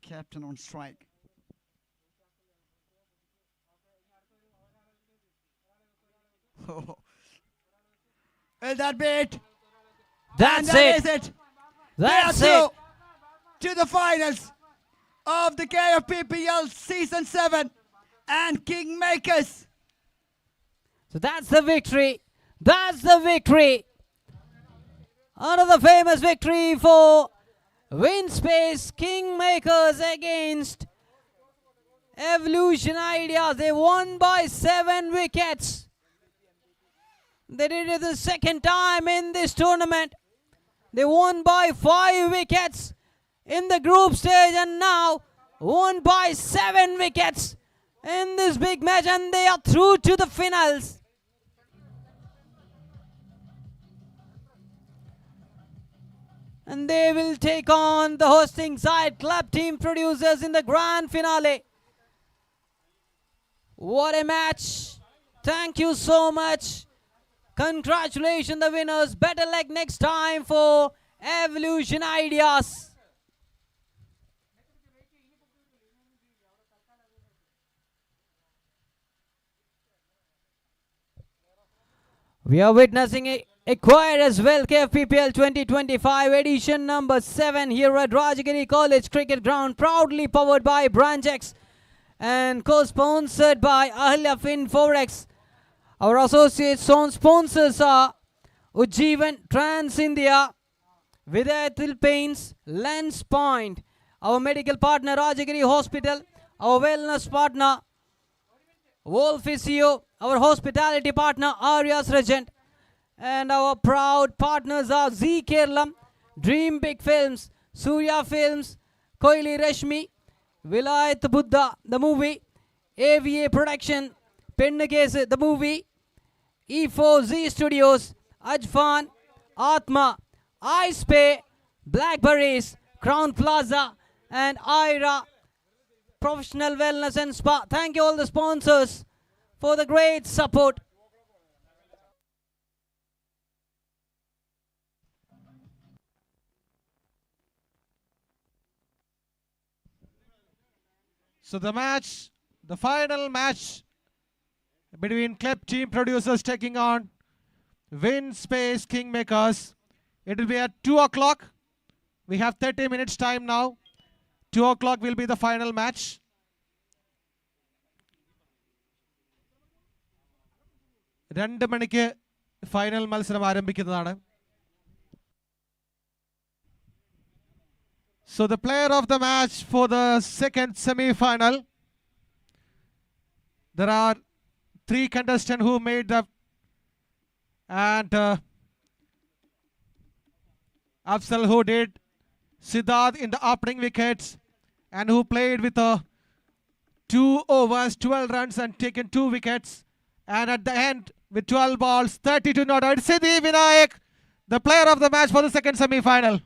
Captain on strike. Oh. Will that be it? That's And that it. is it. That's They are it. through to the finals of the KFPPL Season 7 and Kingmakers. So that's the victory. That's the victory. Another famous victory for Winspace Kingmakers against Evolution Ideas. They won by 7 wickets. They did it the second time in this tournament. They won by 5 wickets in the group stage and now won by 7 wickets in this big match, and they are through to the finals. And they will take on the hosting side Club Team Producers in the grand finale. What a match. Thank you so much. Congratulations the winners. Better luck next time for Evolution Ideas. We are witnessing a quiet as well KFPPL 2025 edition number 7 here at Rajagiri College Cricket Ground, proudly powered by Branchex and co-sponsored by Ahilya Fin Forex. Our associate sponsors are Ujjivan Trans India, Vidayatil Paints, Lens Point, our medical partner Rajagiri Hospital, our wellness partner Wolf Physio, our hospitality partner Arias Regent, and our proud partners are Z Kerala, Dream Big Films, Surya Films, Koili Reshmi, Vilayat Buddha, the movie, AVA Production, Pendagese, the movie, E4Z Studios, Ajfan, Atma, iSpay, Blackberries, Crown Plaza, and Ira Professional Wellness and Spa. Thank you all the sponsors for the great support. So the final match between Club Team Producers taking on Win Space Kingmakers. It will be at 2 o'clock. We have 30 minutes time now. 2 o'clock will be the final match. രണ്ട് മണിക്ക് final മത്സരം ആരംഭിക്കുന്നതാണ്. So the player of the match for the second semi-final, there are three contestants who made the and Afzal who did, Siddharth in the opening wickets and who played with 2 overs, 12 runs and taken 2 wickets, and at the end with 12 balls, 32 not out. Siddhi Vinayak, the player of the match for the second semi-final.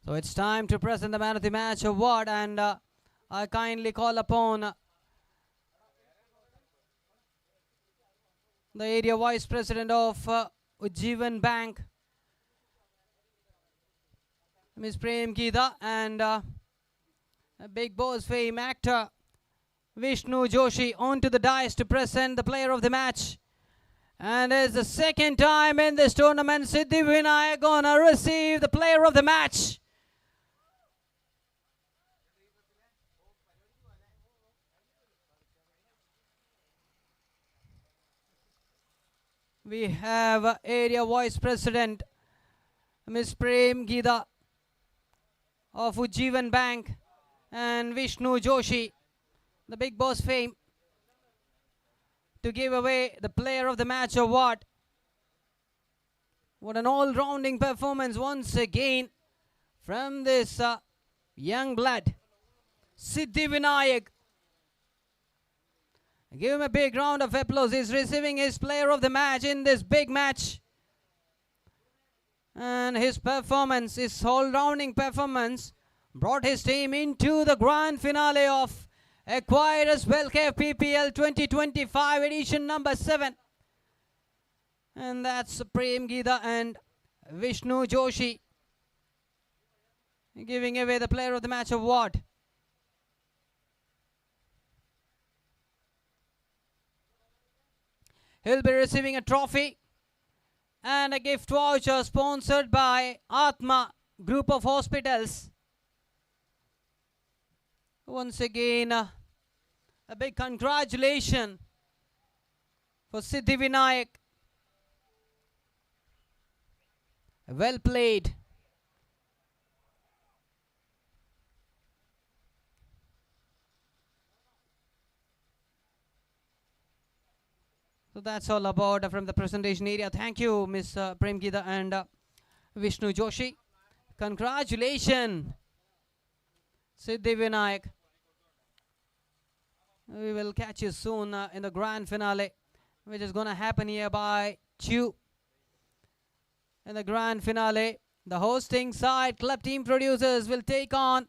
So it's time to present the Man of the Match award, and I kindly call upon the Area Vice President of Ujjivan Bank, Ms. Prem Geeta, and a Big Boss fame actor Vishnu Joshi onto the dais to present the Player of the Match. And it's the second time in this tournament Siddhi Vinayak gonna receive the Player of the Match. We have Area Vice President Ms. Prem Geeta of Ujjivan Bank and Vishnu Joshi, the Big Boss fame, to give away the Player of the Match award. What an all-rounding performance once again from this young blood, Siddhi Vinayak. Give him a big round of applause. He's receiving his Player of the Match in this big match. And his performance, his all-rounding performance, brought his team into the grand finale of Equirus Wellcare PPL 2025 edition number 7. And that's Prem Geeta and Vishnu Joshi giving away the Player of the Match award. He'll be receiving a trophy and a gift voucher sponsored by Atma Group of Hospitals. Once again, a big congratulations for Siddhi Vinayak. Well played. So that's all about from the presentation area. Thank you, Ms. Prem Geeta and Vishnu Joshi. Congratulations, Siddhi Vinayak. We will catch you soon in the grand finale, which is going to happen here by 2. In the grand finale, the hosting side club team producers will take on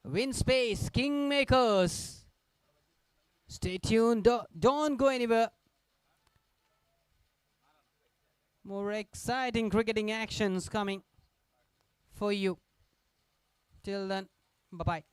WinSpace Kingmakers. Stay tuned, don't go anywhere. More exciting cricketing actions coming for you. Till then, bye-bye.